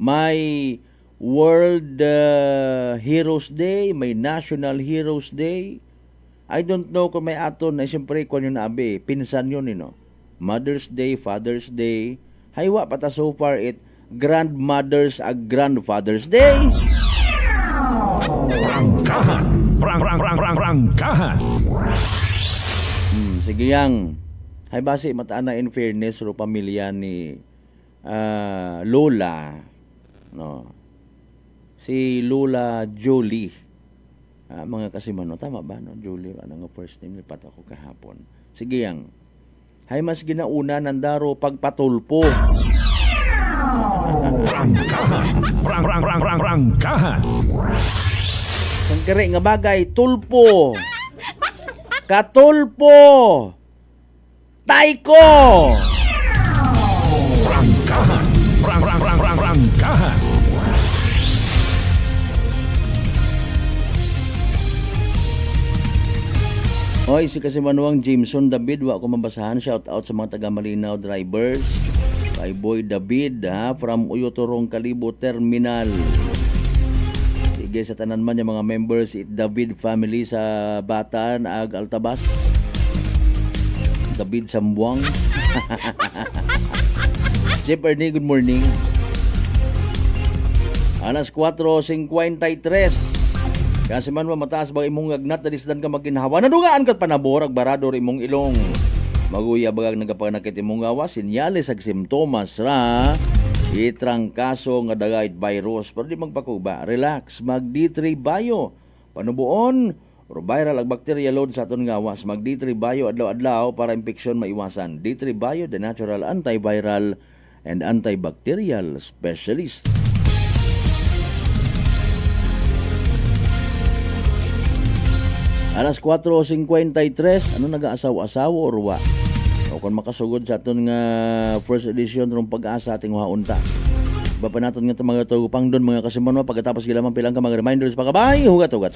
May World Heroes Day, may National Heroes Day. I don't know kung may aton na siyempre kung yun abi, pinsan yun, no? Mother's Day, Father's Day. Haywa pata so far it Grandmother's Grandfather's Day. Prangkahan. Prangkahan. Sige yang. Hay base mataana in fairness ro pamilya ni Lola, no. Si Lola Jolie. Mga kasimano, tama ba no? Jolie, ano nga first name lipat ako kahapon. Sige yang. Hay mas ginauna nandaro pagpatulpo. Prangkahan. Ang kere nga bagay, tulpo. Katulpo. Taiko. Prangkahan. Prangkahan. Oy, si Kasimanuang Jameson David, wa ko mabasahan. Shout out sa mga taga Malinaw drivers. Kay Boy David from Uyotorong Kalibo Terminal. Sige sa tanan man yung mga members it David family sa Batan ag Altabas. David Sambuang. Jeff Ernie, good morning. Alas 4:53. Kasi man mataas ba imong agnat dalisdan ka maginhawa. Nadugaan kat panabor ag barador imong ilong. Maguya bagag nagapanakit imong gawa, sinyales ag simptomas ra itrangkaso nga dagayt virus. Pero di magpakuba, relax, mag D3 Bio. Panubuon, or viral ag bacteria load sa aton gawas. Mag D3 Bio adlaw-adlaw para infeksyon maiwasan. D3 Bio, the natural antiviral and antibacterial specialist. Alas 4:53, ano nag-aasaw-asaw or wa? O kung makasugod sa aton nga first edition rong pag-asa ating haunta. Iba pa natin nga mga tugupang doon mga kasimanwa pagkatapos gilaman pilang ka mga reminders pa kabay hugat-hugat.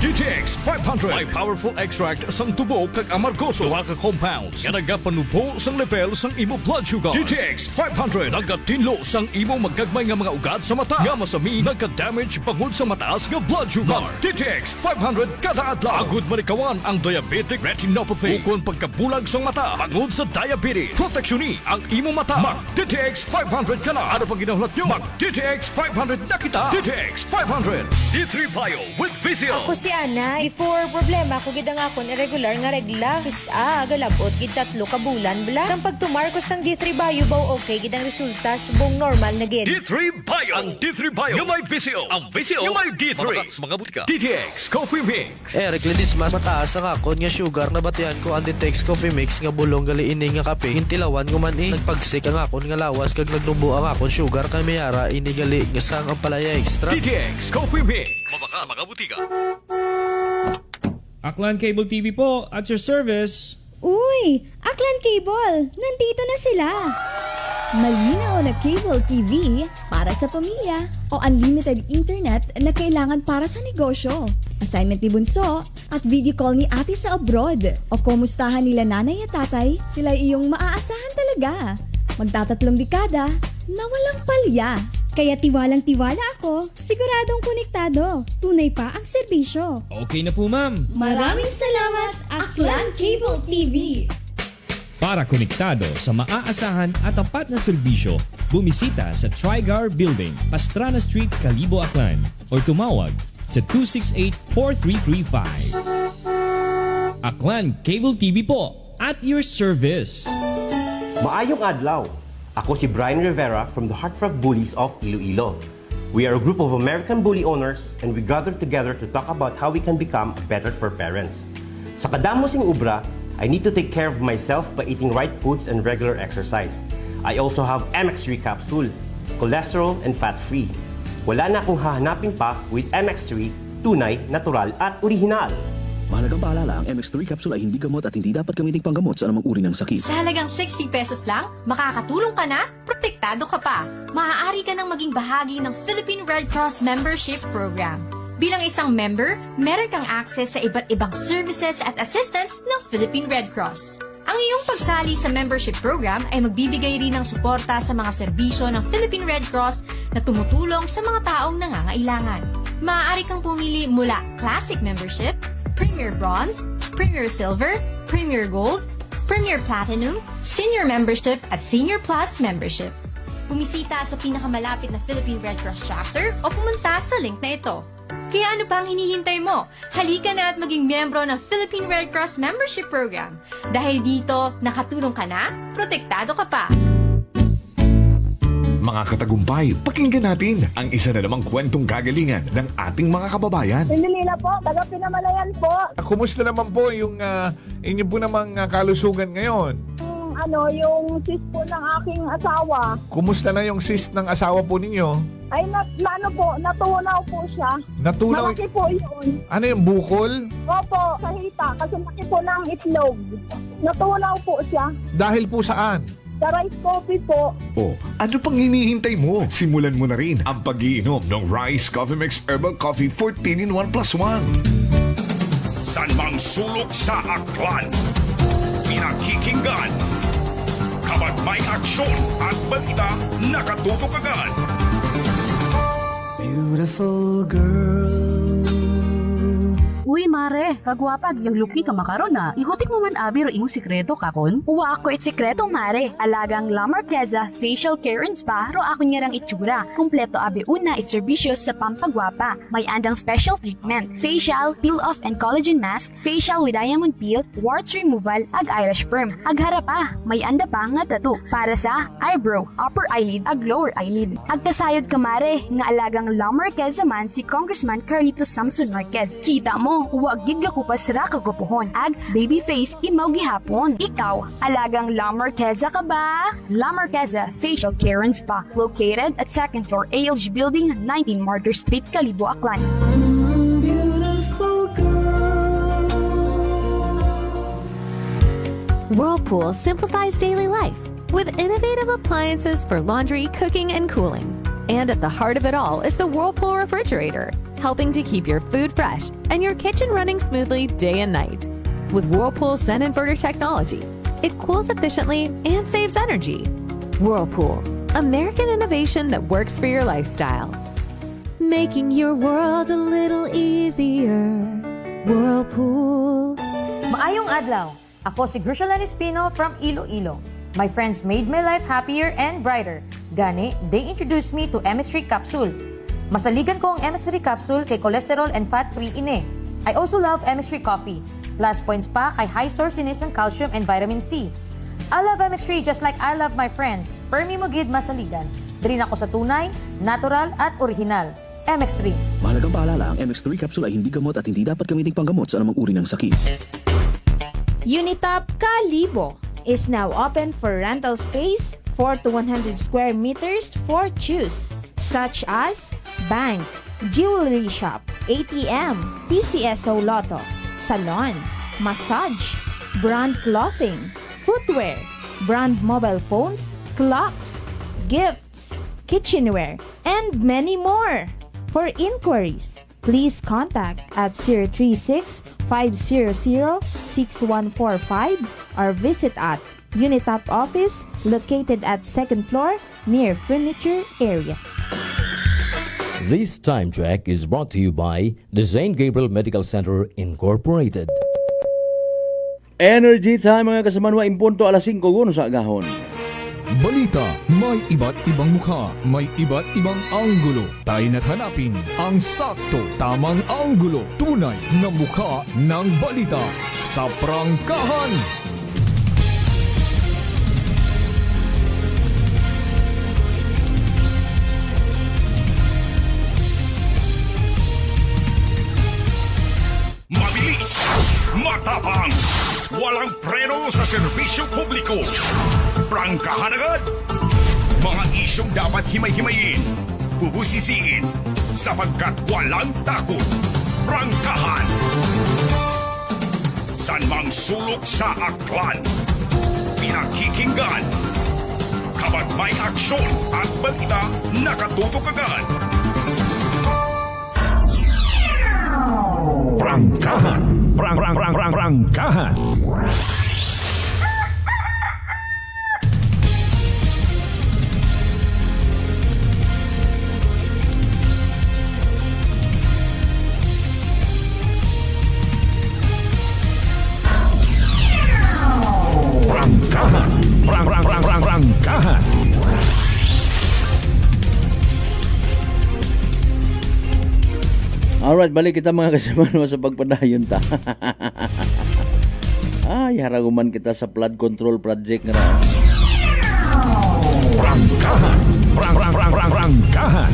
DTX 500 may powerful extract sang tubo kag amargoso duha ka compounds nga nagapanubo sang level sang imo blood sugar. DTX 500 nagatinlo sang imo magkagmay nga mga ugat sa mata nga masami nagka-damage bangod sa mataas nga blood sugar. DTX 500 kada adlaw agud manikawan ang diabetic retinopathy ukon pagkabulag sang mata bangod sa diabetes. Proteksyon ang imo mata. Mag DTX 500 kana. Ano pang ginahulot nyo? Mag DTX 500 na kita. DTX 500 D3 Bio with Vizio. Ako si Ana, before problema ko gid ang akon irregular nga regla. Galabot gid 3 ka bulan bla. Sang pagtumar ko sang D3 Bio baw okay gid ang resulta subong normal na gid. D3 Bio. Ang D3 Bio yung may Vizio. Ang Vizio yung may D3. Mga butika. DTX Coffee Mix. Recledis mas mataas ang akon nga sugar na batian ko ang DTX Coffee Mix nga bulong gali ini nga kape. Hintilawan ko man nagpagsik ang akon nga lawas kag nagdumbo ang akon sugar kay mayara ini gali nga sang ang palaya extra. DTX Coffee Mix. Mabaka mga butika. Aklan Cable TV po, at your service. Uy! Aklan Cable! Nandito na sila! Malinaw na cable TV para sa pamilya o unlimited internet na kailangan para sa negosyo. Assignment ni Bunso at video call ni ate sa abroad o kumustahan nila nanay at tatay, sila iyong maaasahan talaga. Magtatatlong dekada na walang palya. Kaya tiwalang-tiwala ako, siguradong konektado. Tunay pa ang serbisyo. Okay na po, ma'am. Maraming salamat, Aklan Cable TV. Para konektado sa maaasahan at tapat na serbisyo, bumisita sa Trigar Building, Pastrana Street, Calibo, Aklan o tumawag sa 268-4335. Aklan Cable TV po, at your service. Maayong adlaw. Ako si Brian Rivera from the Heartfelt Bullies of Iloilo. We are a group of American bully owners and we gather together to talk about how we can become better for parents. Sa kadamo sing ubra, I need to take care of myself by eating right foods and regular exercise. I also have MX3 capsule, cholesterol and fat-free. Wala na akong hahanapin pa with MX3, tunay, natural at orihinal. Mahalagang paalala, ang MX3 capsule ay hindi gamot at hindi dapat gamiting panggamot sa anumang uri ng sakit. Sa halagang 60 pesos lang, makakatulong ka na, protektado ka pa. Maaari ka nang maging bahagi ng Philippine Red Cross Membership Program. Bilang isang member, meron kang access sa iba't ibang services at assistance ng Philippine Red Cross. Ang iyong pagsali sa membership program ay magbibigay rin ng suporta sa mga serbisyo ng Philippine Red Cross na tumutulong sa mga taong nangangailangan. Maaari kang pumili mula Classic Membership, Premier Bronze, Premier Silver, Premier Gold, Premier Platinum, Senior Membership at Senior Plus Membership. Bumisita sa pinakamalapit na Philippine Red Cross chapter o pumunta sa link na ito. Kaya ano pa ang hinihintay mo? Halika na at maging miyembro ng Philippine Red Cross Membership Program. Dahil dito, nakatulong ka na, protektado ka pa. Mga katagumpay, pakinggan natin ang isa na namang kwentong kagalingan ng ating mga kababayan. Pindilina po, taga Pinamalayan po. Kumusta naman po yung inyo po namang kalusugan ngayon? Yung cyst po ng aking asawa. Kumusta na yung cyst ng asawa po ninyo? Ay, natunaw po siya. Natunaw? Malaki po yun. Ano yung bukol? Opo, sa hita, kasi laki po ng itlog. Natunaw po siya. Dahil po saan? Sa rice coffee po. Oh, ano pang hinihintay mo? Simulan mo na rin ang pag-iinom ng Rice Coffee Mix Herbal Coffee 14 in 1 plus 1. San mang sulok sa aklan? Pinakikinggan. Kapag may aksyon at balita, nakatutok agad. Beautiful girl. Uy, mare, kagwapag yung luki ka makaron na. Ihutik mo man abi ro imong sikreto kakon. Uwa ako sikreto, mare. Alagang La Marqueza Facial Care and Spa ro ako niyarang itsura. Kompleto abi una itserbisyo sa pampagwapa. May andang special treatment. Facial, peel-off and collagen mask, facial with diamond peel, warts removal, ag eyelash perm. Ag harapa, may anda pa nga tattoo para sa eyebrow, upper eyelid, ag lower eyelid. Ag kasayod ka, mare, nga alagang La Marqueza man si Congressman Carlito Samson Marquez. Kita mo, huwag gid ko pa sira kagupuhon. Ag baby face imaw gihapon. Ikaw, alagang La Marqueza ka ba? La Marqueza Facial Care and Spa, located at 2nd floor ALG Building, 19 Martyr Street, Calibo, Aklan. Beautiful girl. Whirlpool simplifies daily life with innovative appliances for laundry, cooking, and cooling. And at the heart of it all is the Whirlpool refrigerator, helping to keep your food fresh and your kitchen running smoothly day and night. With Whirlpool Sun Inverter technology, it cools efficiently and saves energy. Whirlpool, American innovation that works for your lifestyle. Making your world a little easier. Whirlpool. Maayong adlaw. Ako si Grushalan Espino from Iloilo. My friends made my life happier and brighter. Gani, they introduced me to MX3 capsule. Masaligan ko ang MX3 capsule kay cholesterol and fat-free ine. I also love MX3 coffee. Plus points pa kay high source inis ng calcium and vitamin C. I love MX3 just like I love my friends. Permi mo gid masaligan. Diri na ako sa tunay, natural at original. MX3. Mahalagang paalala, ang MX3 capsule ay hindi gamot at hindi dapat gamitin panggamot sa anumang uri ng sakit. Unitop Kalibo is now open for rental space 4 to 100 square meters for choose, such as bank, jewelry shop, ATM, PCSO Lotto, salon, massage, brand clothing, footwear, brand mobile phones, clocks, gifts, kitchenware, and many more. For inquiries, please contact at 036-500-6145 or visit at Unitop office located at 2nd floor near furniture area. This time check is brought to you by the St. Gabriel Medical Center Incorporated. Energy time mga kasamanwa, impunto alas 5 guno sa agahon. Balita, may iba't ibang mukha, may iba't ibang anggulo. Tayo na't hanapin ang sakto, tamang anggulo, tunay na mukha ng balita sa prangkahan. Mabilis, matapang, walang preno sa serbisyo publiko. Prangkahan agad! Mga isyong dapat himay-himayin, bubusisiin, sapagkat walang takot. Prangkahan! San mang sulok sa aklan, pinakikinggan. Kapag may aksyon at balita, nakatutok agad. Prangkahan! Prangkahan! Prangkahan! Alright, balik kita mga kasamano sa pagpadayon ta. Ay, haraguman kita sa flood control project nga na. Prangkahan!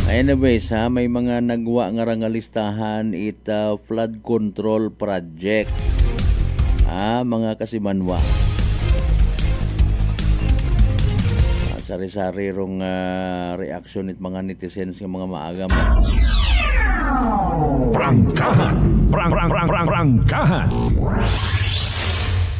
Anyways, may mga nagwa nga rangalistahan ita flood control project. Mga kasimanwa. Sari-sari rong reaction it mga netizens ng mga maagam. Prangkahan!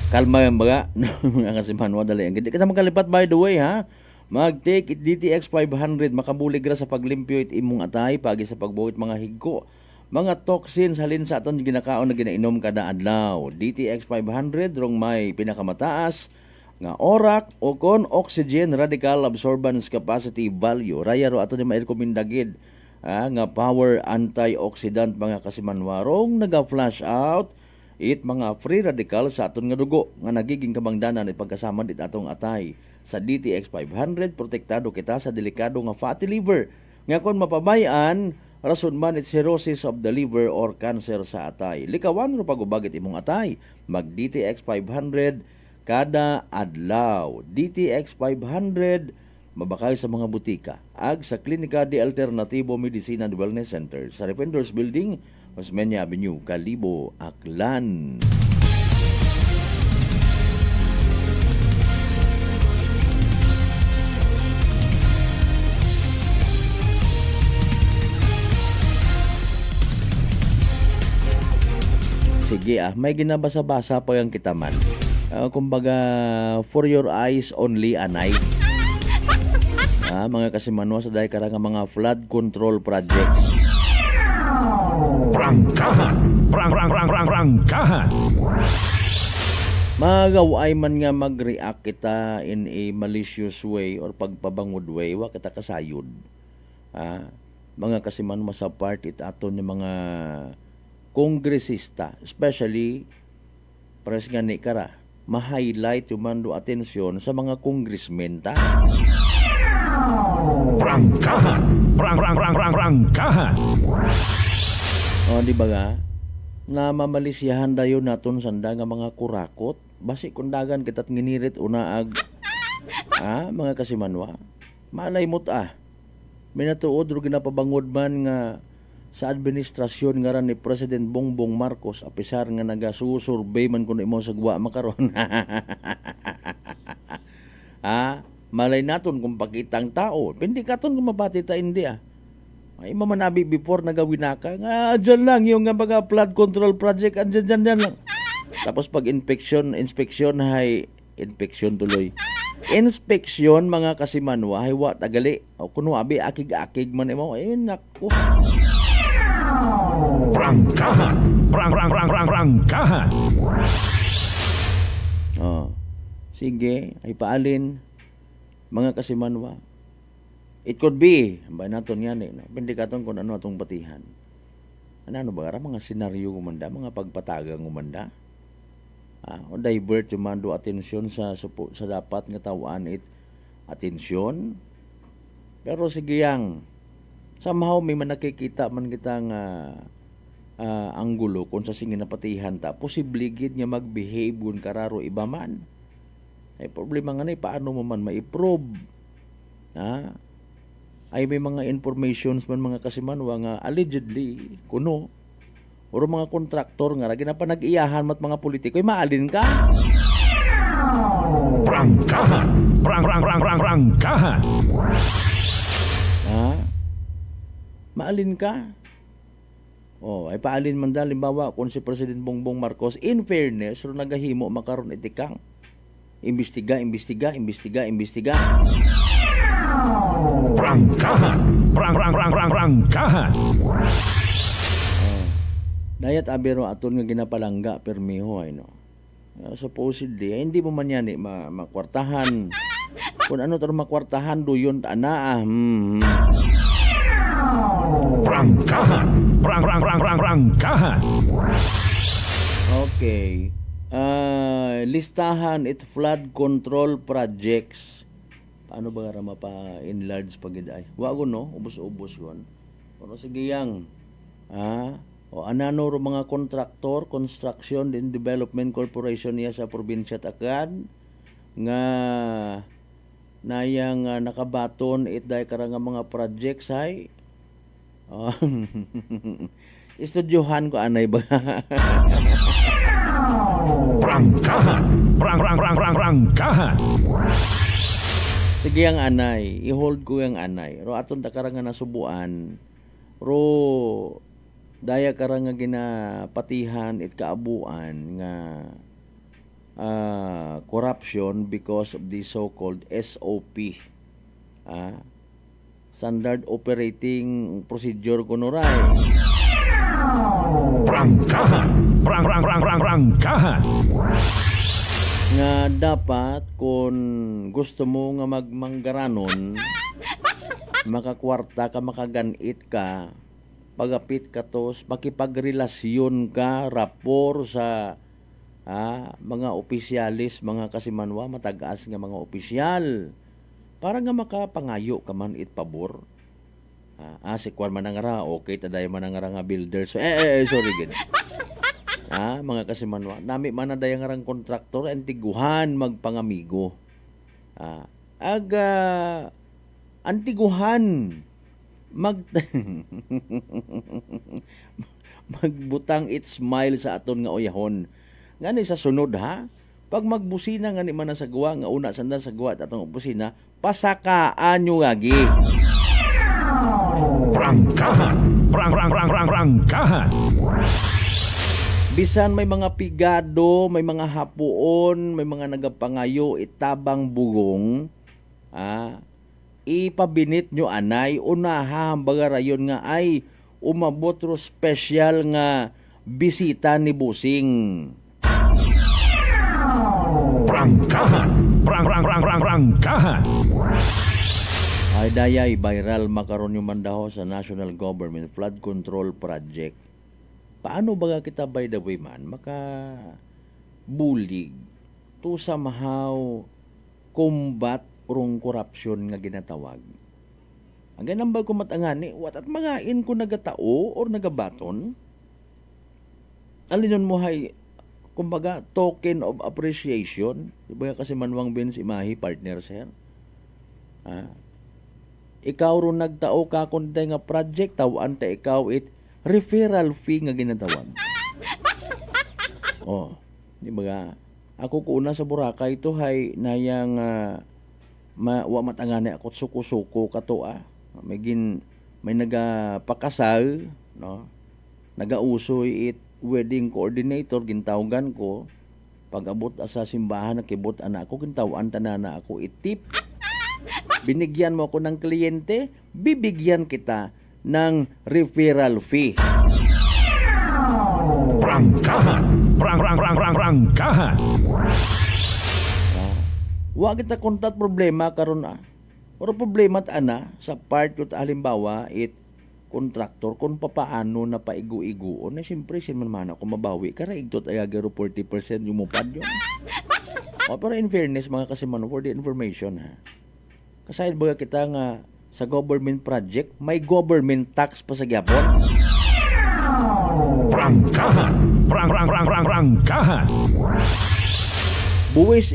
Kalma yan baga. Mga kasimanwa, dali. Hindi kita magkalipat by the way ha. Mag-take it DTX 500. Makabulig ra sa paglimpyo it imong atay. Pagi sa pagbuhit mga higko. Mga toxins halin sa aton ginakaon na ginainom kada adlaw. DTX 500 rong may pinakamataas nga orak o kon oxygen radical absorbance capacity value. Raya ro ato ni ma-rekomendagid nga power antioxidant mga kasimanwarong naga-flash out it mga free radical sa aton nga dugo nga nagiging kabangdanan ipagkasama dit atong atay. Sa DTX 500 protektado kita sa delikado nga fatty liver nga kon mapabayan rason man it cirrhosis of the liver or cancer sa atay. Likawan ro pagubagit imong atay. Mag DTX 500 kada adlaw. DTX 500 mabakay sa mga butika. Ag sa Klinika de Alternativo Medicina and Wellness Center sa Defenders Building, Osmeña Avenue, Kalibo, Aklan. Sige sige may ginabasa-basa pa yung kitaman. Kumbaga, for your eyes only, anay. Mga kasimanwa sa dahil karang mga flood control projects. Prangkahan! Prangkahan! Magaway man nga mag-react kita in a malicious way or pagpabangod way, wa kita kasayod. Mga kasimanwa sa part aton ni mga kongresista, especially pares nga ni kara, ma-highlight yung mando atensyon sa mga congressmen ta. Prangkahan! Prangkahan! Di ba nga? Na mamalisyahan dayon naton sanda nga mga kurakot. Basi kundagan kita't nginirit unaag. Mga kasimanwa. Malay mo't minatuod ro ginapabangod man nga sa administrasyon nga ran ni President Bongbong Marcos apisar nga nagasusurvey man kuno imo sa guwa makaron. Malay naton kung pakitang tao. Pindi katon kung mabati ta hindi Ay mamanabi before nagawin ka. Dyan lang yung nga mga flood control project. Dyan lang. Tapos pag inspection tuloy. Inspeksyon mga kasimanwa hay wa tagali. O kuno abi akig-akig man imo. Ay nako. Prangkahan! Prangkahan! Sige, ay paalin mga kasimanwa. It could be, ba naton yan Pindikaton kung ano atong batihan. Ano ba mga senaryo gumanda, mga pagpatagang gumanda. O divert yung mando atensyon sa dapat nga tawaan atensyon. Pero sige yang, somehow may nakikita man kitang anggulo kung sa singin napatihan ta, posible gid nga mag-behave gun kararo iba man. Ay problema nga paano mo man ma-improve? Ay may mga informations man mga kasimanwa nga allegedly kuno o mga kontraktor nga ginapanag-iyahan mat mga politiko ay maalin ka? Prangkahan! Prangkahan! Maalin ka? Ay paalin man dahil limbawa kung si President Bongbong Marcos in fairness ro nagahimo makaron itikang imbestiga. Prangkahan! Prangkahan! Dayat abero aton nga ginapalangga permiho supposedly hindi mo man yan makwartahan. Kung ano taro makwartahan doyon ana Prangkahan! Prangkahan! Okay. Listahan flood control projects. Paano ba nga mapa-enlarge pagiday? Wago ubos-ubos yun. Pero sige yang. Anano ro mga kontraktor, Construction and Development Corporation niya sa probinsya Takad nga nayang nakabaton itday karang mga projects ay istudyohan ko anay ba? Prangkahan! Prangkahan! Sige ang anay, i-hold ko yung anay. Ro aton takarang nga nasubuan. Ro daya karang nga ginapatihan kaabuan nga corruption because of the so-called SOP. Standard Operating Procedure kunuray. Prangkahan! Prangkahan! Nga dapat kung gusto mo nga magmanggaranon, makakwarta ka, makaganit ka, pagapit ka tos, makipagrelasyon ka, rapor sa mga opisyalis, mga kasimanwa, matagaas nga mga opisyal, para nga makapangayo ka man pabor. Si Kwan manangara, okay, taday manangara nga builder. So, sorry, gid. Mga kasimanwa, nami man na dayang arang kontraktor, antiguhan magpangamigo. Antiguhan magbutang it smile sa aton nga uyahon. Ngani sa sunod pag magbusina ngani man sa guwa nga una sanda sa guwa at atong busina, pasakaan nyo gagi. Prangkahan! Prangkahan! Bisan may mga pigado, may mga hapuon, may mga nagapangayo, itabang bugong, ipabinit nyo anay, unaha, baga rayon nga ay umabot ro special nga bisita ni Busing. Prangkahan. Prangkahan. Ay dayay viral makaron yung mandaho sa National Government Flood Control Project. Paano ba kita by the way man bulig to somehow combat urong corruption nga ginatawag. Ang ganang ba kumatangani, wat at mangain ko nagatao or nagabaton? Alinon mo hay, kumbaga, token of appreciation. Diba kasi Manwang Benz imahi, partner, sir? Ikaw ron nagtao ka kundi nga project, tawaan ta ikaw referral fee nga ginatawag. Di ba? Ako kuna sa Boracay ito hay nayang wa matangani ako suko-suko kato may nagapakasal, no? Nagausoy wedding coordinator gintawgan ko pag-abot sa simbahan nakibot anak ko gintawan tanana ako tip. Binigyan mo ako ng kliyente, bibigyan kita ng referral fee. Prangkahan. Prangkahan. Wa kita kontat problema karon Pero problema ana sa part ko halimbawa kontraktor kung papaano na paigu-iguon na siyempre sinman ako mabawi kara igtot ayagero 40% yung mupad yun. Pero in fairness mga kasiman for the information kasahid baga kita nga sa government project may government tax pa sa gyapon. Prangkahan. Prangkahan. Buwis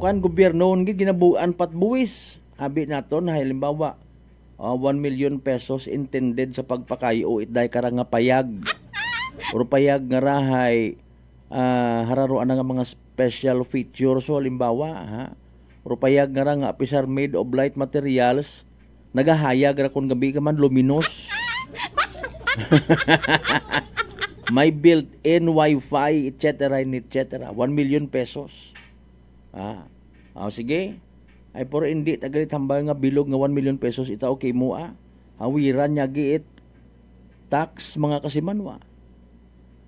kuan gobyerno ngid ginabuan pat buwis. Abi naton halimbawa 1 million pesos intended sa pagpakayo itday karang nga payag. Or payag nga rahay hararoan nga mga special features so halimbawa or payag nga ra nga apisar made of light materials nagahayag ra kun gabi ka man luminos. May built-in wifi etc. 1 million pesos. Sige. Ay pero hindi tagalit hambal nga bilog nga 1 million pesos ita okay mo hawiran niya giit tax mga kasimanwa.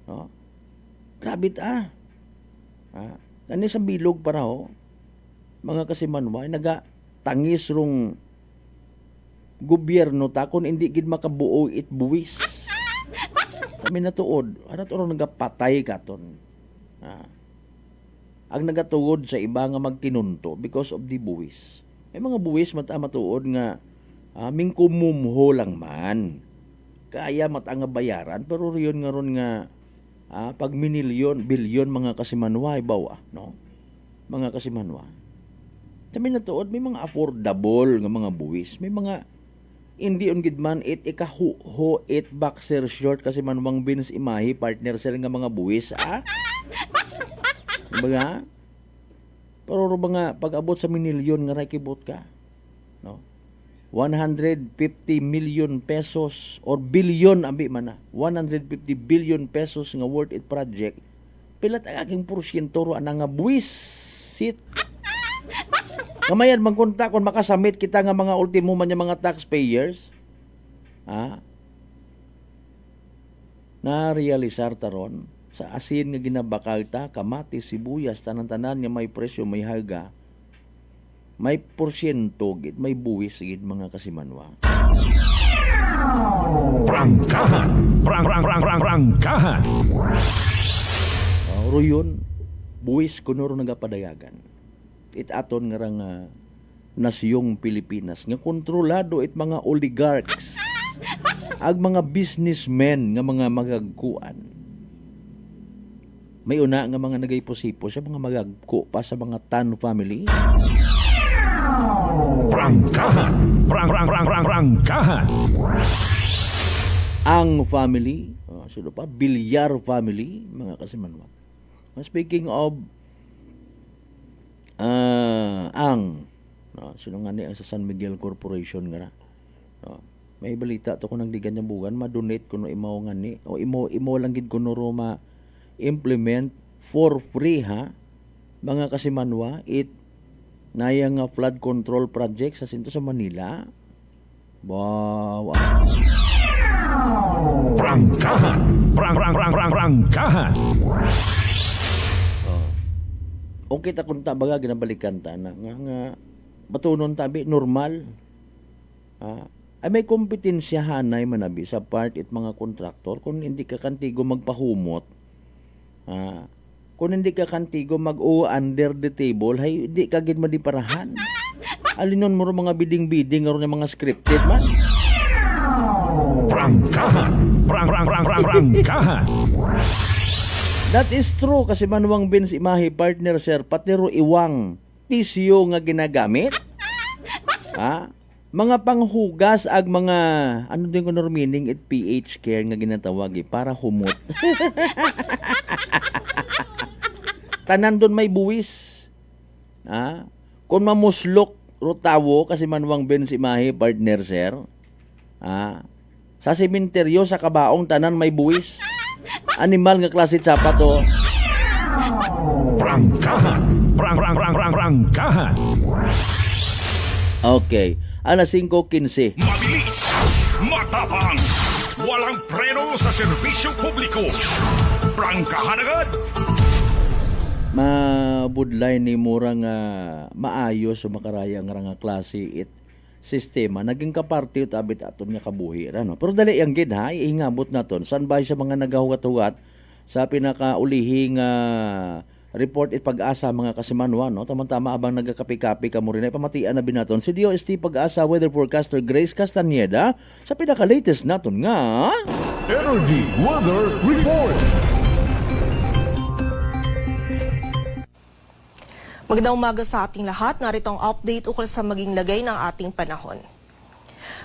No? Grabe Kani sa bilog para mga kasimanwa naga tangis rong gobyerno ta kun hindi gid makabuo buwis. Kami natuod, arat oro nagapatay katon. Ang nagatuod sa iba nga magtinunto because of the buwis. May mga buwis matuod nga mingkumumho lang man. Kaya nga bayaran pero riyon nga ron nga pag bilyon mga kasimanwa ibaw no? Mga kasimanwa. Kami natuod may mga affordable nga mga buwis. May mga hindi ungid man ikahuho boxer short kasi Manwang Benz imahi partner sila nga mga buwis Diba? Pero nga pag-abot sa minilyon nga rakibot ka. No? 150 million pesos or billion abi man 150 billion pesos nga worth it project. Pilat ang aking porsyento ro nga buwisit. Kamayan magkonta kung makasamit kita nga mga ultimo man yung mga taxpayers. Na realisar taron sa asin nga ginabakal ta, kamatis, sibuyas, tanan-tanan nga may presyo, may harga, may porsyento, gid, may buwis, gid, mga kasimanwa. Prangkahan. Prangkahan. Royon, buwis kunuro nagapadayagan. Aton nga rang nasyong Pilipinas, nga kontrolado mga oligarchs, ag mga businessmen, nga mga magagkuan. May una nga mga nagayposipo sa mga magagko pa sa mga Tan family. Prangkahan. Prangkahan. Ang family, sino pa? Bilyar family, mga kasimanwa. Speaking of sino nga ni ang sa San Miguel Corporation nga may balita to kung nagdigan niya bugan, ma-donate kuno imaw nga ni o imo lang gid kuno Roma implement for free ha mga kasimanwa naya nga flood control project sa sinto sa Manila. Wow. Prangkahan. Prangkahan. Okay ta kunta baga ginabalikan ta na nga batunon tabi normal. Ay may kompetensya hanay manabi sa part it mga kontraktor kung hindi ka kantigo magpahumot. Kung hindi ka kantigo mag-under the table, hay hindi ka gid madiparahan. Alinon mo mga biding-biding aron nga mga scripted man. Prangkahan. Prangkahan. That is true kasi manuwang Vince Imahe partner sir pati ro iwang tisyo nga ginagamit. Mga panghugas ag mga ano din ko no meaning it pH care nga ginatawag para humot. Tanan doon may buwis. Kung mamuslok ro tawo kasi manuwang Vince Imahe partner sir. Sa sementeryo sa kabaong tanan may buwis. Animal nga klase sapat to. Prangkahan. Prangkahan. Okay. Alas 5:15. Mabilis, matapang, walang preno sa serbisyo publiko. Prangkahan agad. Mabudlay ni murang maayos o makaraya nga klase sistema naging kaparte ut abit aton nga kabuhi no. Pero dali ang gid ha iingabot naton sanbay sa mga nagahugat-hugat sa pinakaulihing report Pag-asa mga kasimanwa no. Tama-tama abang nagakapi-kapi kamo rin ay pamatian na binaton si DOST Pag-asa weather forecaster Grace Castañeda sa pinaka-latest naton nga Energy Weather Report. Magandang umaga sa ating lahat. Narito ang update ukol sa maging lagay ng ating panahon.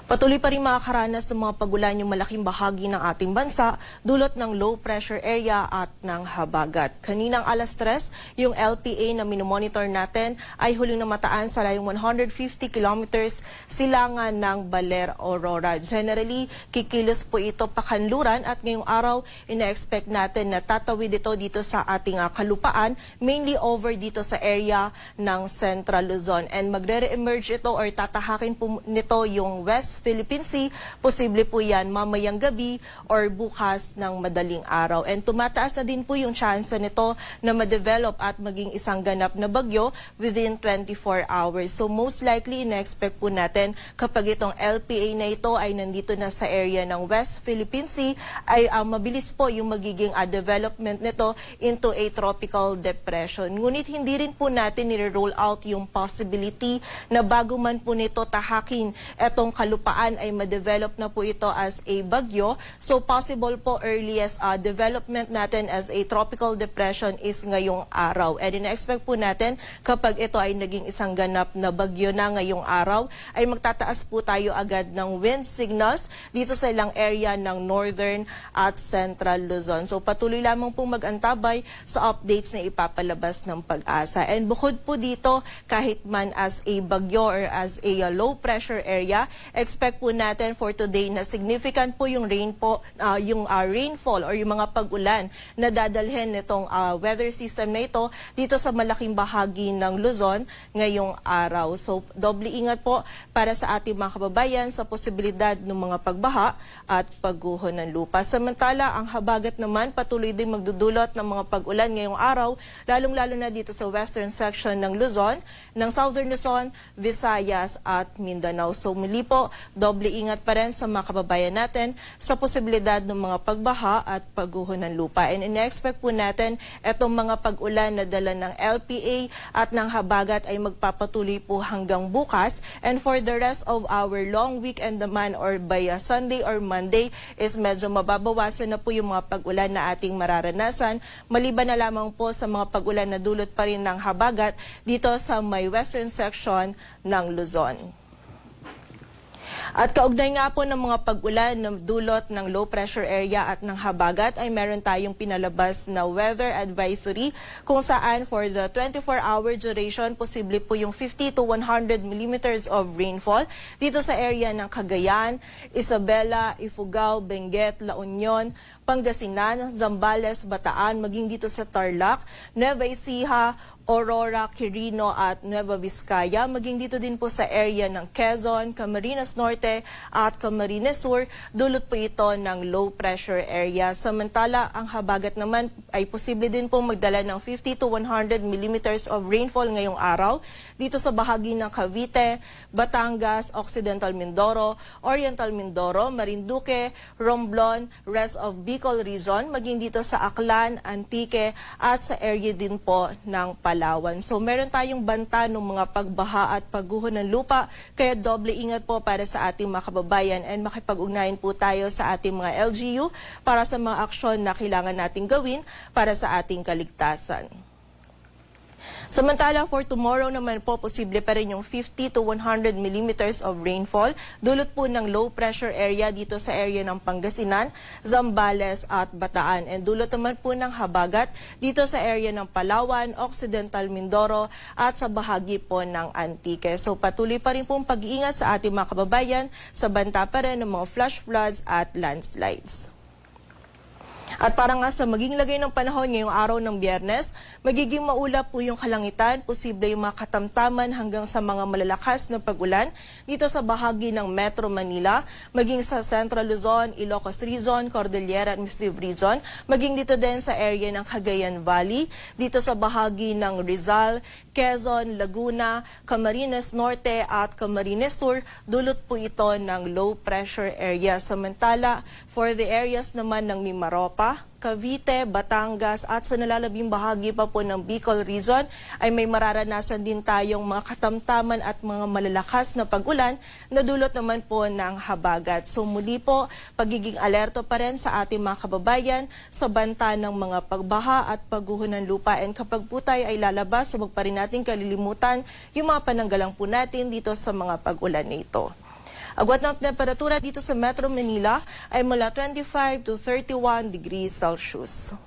Patuloy pa rin makakaranas ng mga pagulan yung malaking bahagi ng ating bansa dulot ng low pressure area at ng habagat. Kaninang alas 3, yung LPA na minomonitor natin ay huling namataan sa layong 150 kilometers silangan ng Baler, Aurora. Generally, kikilos po ito pakanluran at ngayong araw, ina-expect natin na tatawid ito dito sa ating kalupaan, mainly over dito sa area ng Central Luzon. And magre-emerge ito or tatahakin po nito yung West Philippine Sea, posible po yan mamayang gabi or bukas ng madaling araw. And tumataas na din po yung chance nito na ma-develop at maging isang ganap na bagyo within 24 hours. So most likely, ina-expect po natin kapag itong LPA na ito ay nandito na sa area ng West Philippine Sea, ay mabilis po yung magiging development nito into a tropical depression. Ngunit hindi rin po natin nire-roll out yung possibility na bago man po nito tahakin etong kalupaan ay ma-develop na po ito as a bagyo. So possible po earliest development natin as a tropical depression is ngayong araw. And ina-expect po natin kapag ito ay naging isang ganap na bagyo na ngayong araw, ay magtataas po tayo agad ng wind signals dito sa ilang area ng northern at central Luzon. So patuloy lamang pong mag-antabay sa updates na ipapalabas ng Pag-asa. And bukod po dito, kahit man as a bagyo or as a low pressure area, expect po natin for today na significant po yung rainfall or yung mga pag-ulan na dadalhin nitong weather system na ito dito sa malaking bahagi ng Luzon ngayong araw. So doble ingat po para sa ating mga kababayan sa posibilidad ng mga pagbaha at pagguho ng lupa. Samantala, ang habagat naman patuloy din magdudulot ng mga pag-ulan ngayong araw, lalong-lalo na dito sa western section ng Luzon, ng southern Luzon, Visayas at Mindanao. So muli po, doble ingat pa rin sa mga kababayan natin sa posibilidad ng mga pagbaha at pagguho ng lupa. And ina-expect po natin itong mga pag-ulan na dala ng LPA at ng habagat ay magpapatuloy po hanggang bukas. And for the rest of our long weekend naman or by Sunday or Monday is medyo mababawasan na po yung mga pag-ulan na ating mararanasan. Maliban na lamang po sa mga pag-ulan na dulot pa rin ng habagat dito sa may western section ng Luzon. At kaugnay nga po ng mga pag-ulan na dulot ng low pressure area at ng habagat ay meron tayong pinalabas na weather advisory kung saan for the 24-hour duration posible po yung 50 to 100 millimeters of rainfall dito sa area ng Cagayan, Isabela, Ifugao, Benguet, La Union, Pangasinan, Zambales, Bataan, maging dito sa Tarlac, Nueva Ecija, Aurora, Quirino at Nueva Vizcaya, maging dito din po sa area ng Quezon, Camarines Norte at Camarines Sur, dulot po ito ng low pressure area. Samantala, ang habagat naman ay posible din po magdala ng 50 to 100 millimeters of rainfall ngayong araw dito sa bahagi ng Cavite, Batangas, Occidental Mindoro, Oriental Mindoro, Marinduque, Romblon, rest of Bicol Region, maging dito sa Aklan, Antique at sa area din po ng Palawan. So meron tayong banta ng mga pagbaha at pagguho ng lupa, kaya doble ingat po para sa ating mga kababayan and makipag-ugnayan po tayo sa ating mga LGU para sa mga aksyon na kailangan nating gawin para sa ating kaligtasan. Samantala, for tomorrow naman po, posible pa rin yung 50 to 100 millimeters of rainfall. Dulot po ng low pressure area dito sa area ng Pangasinan, Zambales at Bataan. And dulot naman po ng habagat dito sa area ng Palawan, Occidental Mindoro at sa bahagi po ng Antique. So patuloy pa rin pong pag-iingat sa ating mga kababayan sa banta pa rin ng mga flash floods at landslides. At para nga sa maging lagay ng panahon ngayong araw ng Biyernes, magiging maulap po yung kalangitan, posible yung mga katamtaman hanggang sa mga malalakas na pag-ulan dito sa bahagi ng Metro Manila, maging sa Central Luzon, Ilocos Region, Cordillera at Missive Region, maging dito din sa area ng Cagayan Valley, dito sa bahagi ng Rizal, Quezon, Laguna, Camarines Norte at Camarines Sur, dulot po ito ng low pressure area. Samantala, for the areas naman ng Mimaropa, Cavite, Batangas at sa nalalabing bahagi pa po ng Bicol Region ay may mararanasan din tayong mga katamtaman at mga malalakas na pag-ulan na dulot naman po ng habagat. So muli po, pagiging alerto pa rin sa ating mga kababayan sa banta ng mga pagbaha at pagguho ng lupa. And kapag po tayo ay lalabas, huwag pa rin natin kalilimutan yung mga pananggalang po natin dito sa mga pag-ulan na ito. Agwat ng temperatura dito sa Metro Manila ay mula 25 to 31 degrees Celsius.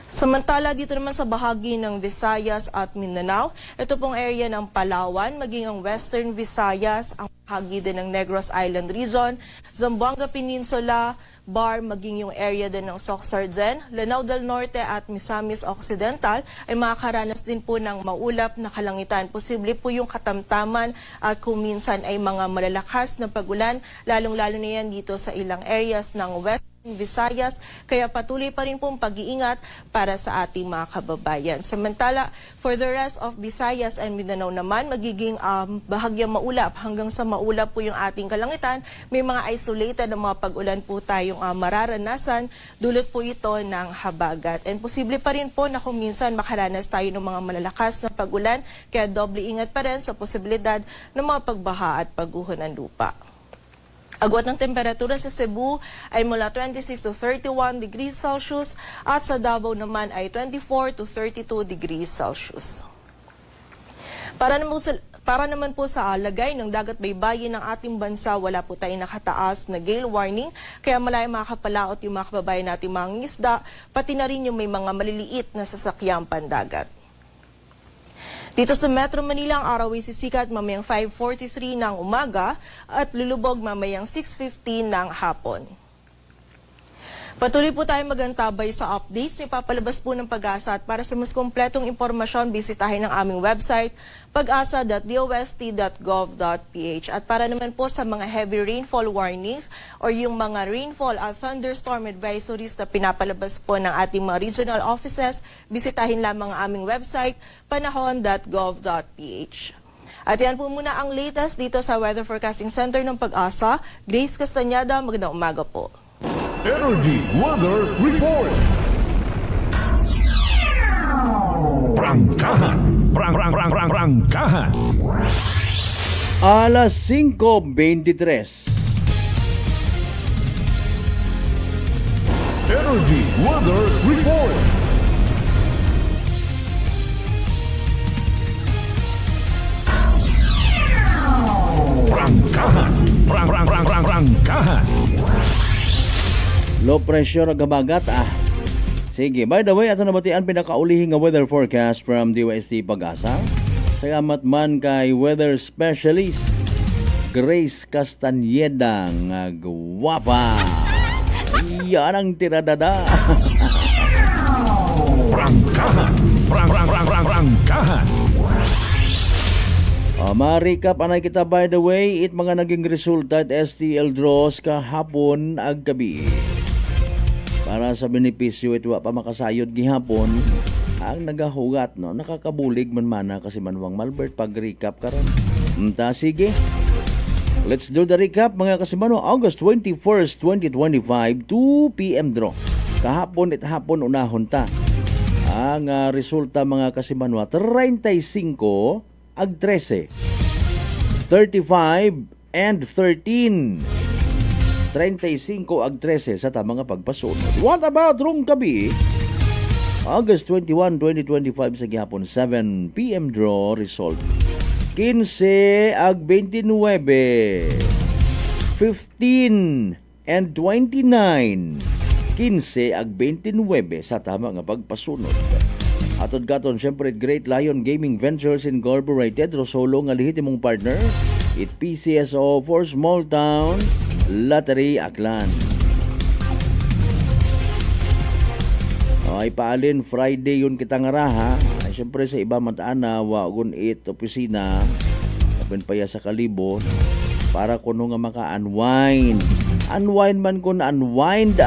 Samantala, dito naman sa bahagi ng Visayas at Mindanao, ito pong area ng Palawan, maging ang Western Visayas, ang bahagi din ng Negros Island Region, Zamboanga Peninsula, Bar, maging yung area din ng Soc-Sargen, Lanao del Norte at Misamis Occidental ay makakaranas din po ng maulap na kalangitan. Posible po yung katamtaman at kung minsan ay mga malalakas na pag-ulan, lalong-lalo na yan dito sa ilang areas ng West Visayas, kaya patuloy pa rin pong pag-iingat para sa ating mga kababayan. Samantala, for the rest of Visayas and Mindanao naman, magiging bahagyang maulap hanggang sa maulap po yung ating kalangitan. May mga isolated na mga pag-ulan po tayong mararanasan, dulot po ito ng habagat. And posible pa rin po na kung minsan makaranas tayo ng mga malalakas na pag-ulan, kaya doble ingat pa rin sa posibilidad ng mga pagbaha at pagguho ng lupa. Agwat ng temperatura sa Cebu ay mula 26 to 31 degrees Celsius at sa Davao naman ay 24 to 32 degrees Celsius. Para naman po sa lagay ng dagat baybayin ng ating bansa, wala po tayong nakataas na gale warning, kaya malaya makakapalaot yung mga kababayan natin mga ngisda, pati na rin yung may mga maliliit na sasakyang pandagat. Dito sa Metro Manila, ang araw ay sisikat mamayang 5:43 ng umaga at lulubog mamayang 6:15 ng hapon. Patuloy po tayo magantabay sa updates na ipapalabas po ng Pag-asa at para sa mas kompletong impormasyon, bisitahin ang aming website pag-asa.dost.gov.ph. At para naman po sa mga heavy rainfall warnings or yung mga rainfall at thunderstorm advisories na pinapalabas po ng ating mga regional offices, bisitahin lamang ang aming website panahon.gov.ph. At yan po muna ang latest dito sa Weather Forecasting Center ng Pag-asa. Grace Castañeda, magandang umaga po. Energy Weather Report. Prangkahan. Prangkahan. Alas 5:23. Energy Weather Report. Prangkahan. Low pressure ag habagat Sige, by the way, ato nabatian pinakaulihing nga weather forecast from DOST Pag-asa. Salamat man kay weather specialist Grace Castañeda nga gwapa. Yan ang tiradada. Prangkahan. Ma-recap anay kita by the way, it mga naging resulta at STL draws kahapon ag gabi. Para sa benepisyo ito pa makasayod gihapon ang nagahugat no, nakakabulig man mana kasi manwang Malbert pag-recap karon. Sige. Let's do the recap mga kasimano. August 21st, 2025, 2 p.m. draw. Kahapon at hapon unahon ta. Ang resulta mga kasimano 35 ag 13. 35 and 13. 35 ag 13 sa tamang pagpasunod. What about rong gabi? August 21, 2025 sa gihapon 7 p.m. draw result. 15 ag 29. 15 and 29. 15 ag 29 sa tama nga pagpasunod. Atod katon syempre Great Lion Gaming Ventures Incorporated Rosolo nga lehitimong partner it PCSO for Small Town Lottery Aklan. Ay paalin Friday yun kita nga raha. Ay syempre sa iba mataan na wagon it opisina kapin paya sa kalibo para kuno nga maka-unwind. Unwind man kun unwind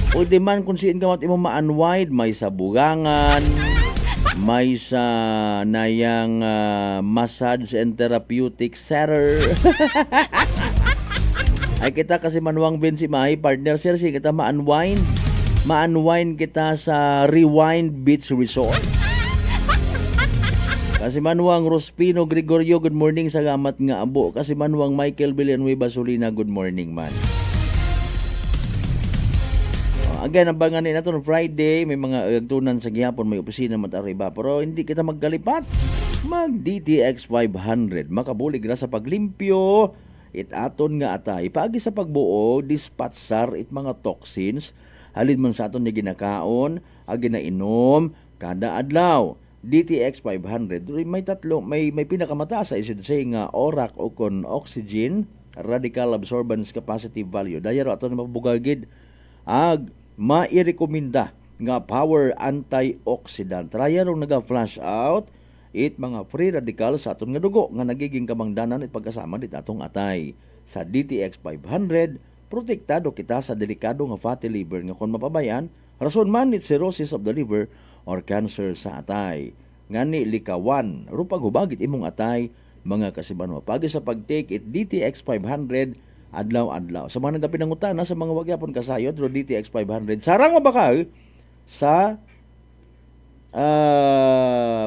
Pwede man kung siin ka imo ma-unwind, may sa bugangan, may sa nayang massage and therapeutic center. Ay kita kasi manuwang Vinci Mahi, partner sir, si kita ma-unwind. Ma-unwind kita sa Rewind Beach Resort. Kasi manuwang Rospino Gregorio, good morning sa gamat nga abo. Kasi manuwang Michael Villanueva Solina, good morning man. Again, ang banganin nato Friday, may mga agtunan sa gihapon, may opisina matariba. Pero hindi kita magkalipat. Mag DTX 500. Makabulig na sa paglimpyo. It aton nga atay. Paagi sa pagbuo, dispatchar it mga toxins. Halid man sa aton ni ginakaon, ag ginainom, kada adlaw. DTX 500. May tatlo, may pinakamataas I should say nga ORAC o kon oxygen, radical absorbance capacity value. Dayaro aton mabugagid ag mairekomenda nga power antioxidant. Raya rong naga-flash out it mga free radicals sa aton nga dugo nga nagiging kamangdanan it pagkasama dit atong atay. Sa DTX 500, protektado kita sa delikado nga fatty liver nga kon mapabayan, rason man it cirrhosis of the liver or cancer sa atay. Ngani likawan, rupag hubagit imong atay, mga kasibanwa. Pagi sa pag-take it DTX 500 adlaw-adlaw. Sa mga nagapinangutana sa mga wagyapon kasayod ro DTX 500 sarang mabakal sa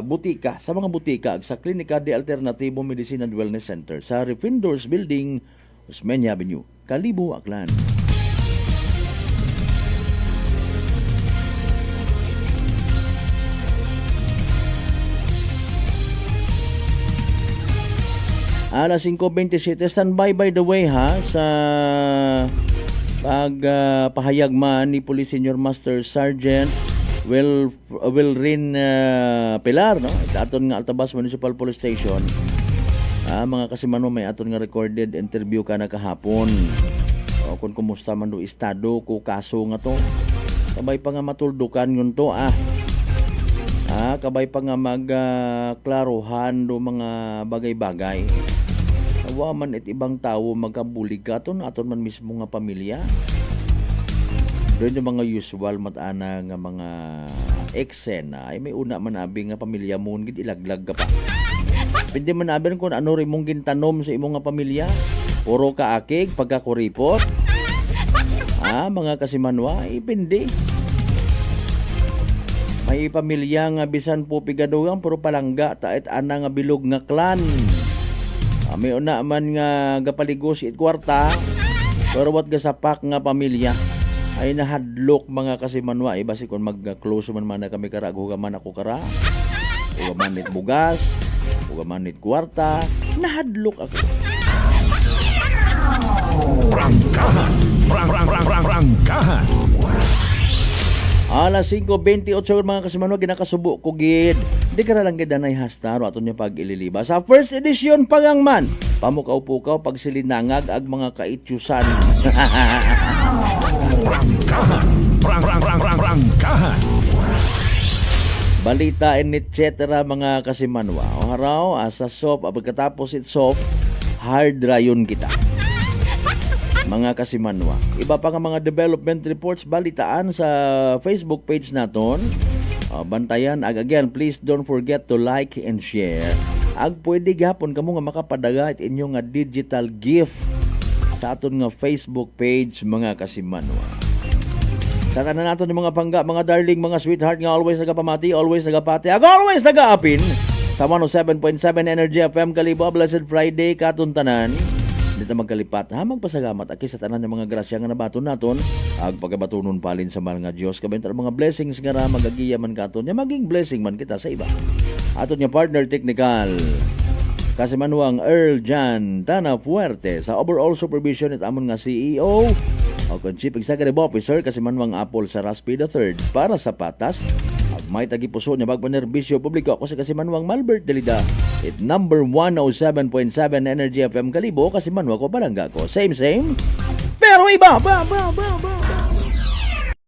butika, sa mga butika sa Klinika de Alternativo Medicine and Wellness Center sa Refindors Building, Osmeña Avenue, Kalibo, Aklan. Alas 5:27, standby by the way ha sa pahayag man ni Police Senior Master Sergeant Wilrin Pilar no aton nga Altabas Municipal Police Station. Mga kasimano may aton nga recorded interview ka na kahapon. Kung kumusta man do estado ko kaso nga to. Kabay pa nga matuldukan yun to kabay pa nga magklaruhan do mga bagay-bagay. Awa man it ibang tao magkabulig aton man mismo nga pamilya. Doon yung mga usual matana nga mga eksena ay may una man abi nga pamilya mo gid ilaglag ka pa. Pindi man abi kung ano rin mong gintanom sa imong nga pamilya. Puro ka akig pagkakuripot. Mga kasimanwa ipindi. May pamilya nga bisan po pigadugang puro palangga taet ana nga bilog nga klan. May una man nga gapaligos it kwarta pero wat gasapak nga pamilya ay nahadlok mga kasimanwa basi kung mag-close man kami kara hugaman ako kara hugaman it bugas hugaman it kwarta nahadlok ako. Alas 5:28 mga kasimanwa ginakasubo ko gid. Di ka na lang gid danay hastaro aton niya pag ililiba. Sa first edition pangangman, pamukaw-pukaw pagsilinangag ag mga kaitsusan. Prangkahan. Balita and etc. mga kasimanwa. O haraw, asa soft, pagkatapos it soft, hard rayon kita. Mga kasimanwa. Iba pa nga mga development reports balitaan sa Facebook page naton. Bantayan, again, please don't forget to like and share. Ag pwede gapon kamo nga makapadaga it inyo nga digital gift sa aton nga Facebook page mga kasimanwa. Sa tanan naton mga pangga, mga darling, mga sweetheart nga always nagapamati, always nagapati, ag always nagaapin sa 107.7 Energy FM Kalibo. Blessed Friday katon tanan. Dito magkalipat ha, magpasagamat aki sa tanan ng mga grasya nga nabaton naton, ag pagabatunon palin sa mahal nga Dios kabentar mga blessings nga ra magagiya man katon nya maging blessing man kita sa iba. Aton nga partner technical kasimanwang Earl Jan Tana Fuerte sa overall supervision at amon nga CEO o Chief Executive Officer kasimanwang Apple Saraspi III para sa patas. May tagipuso niya bagpanerbisyo publiko ako sa kasimanwang Malbert Delida at number 107.7 Energy FM Kalibo kasimanwa ko barangga ko. Same pero iba.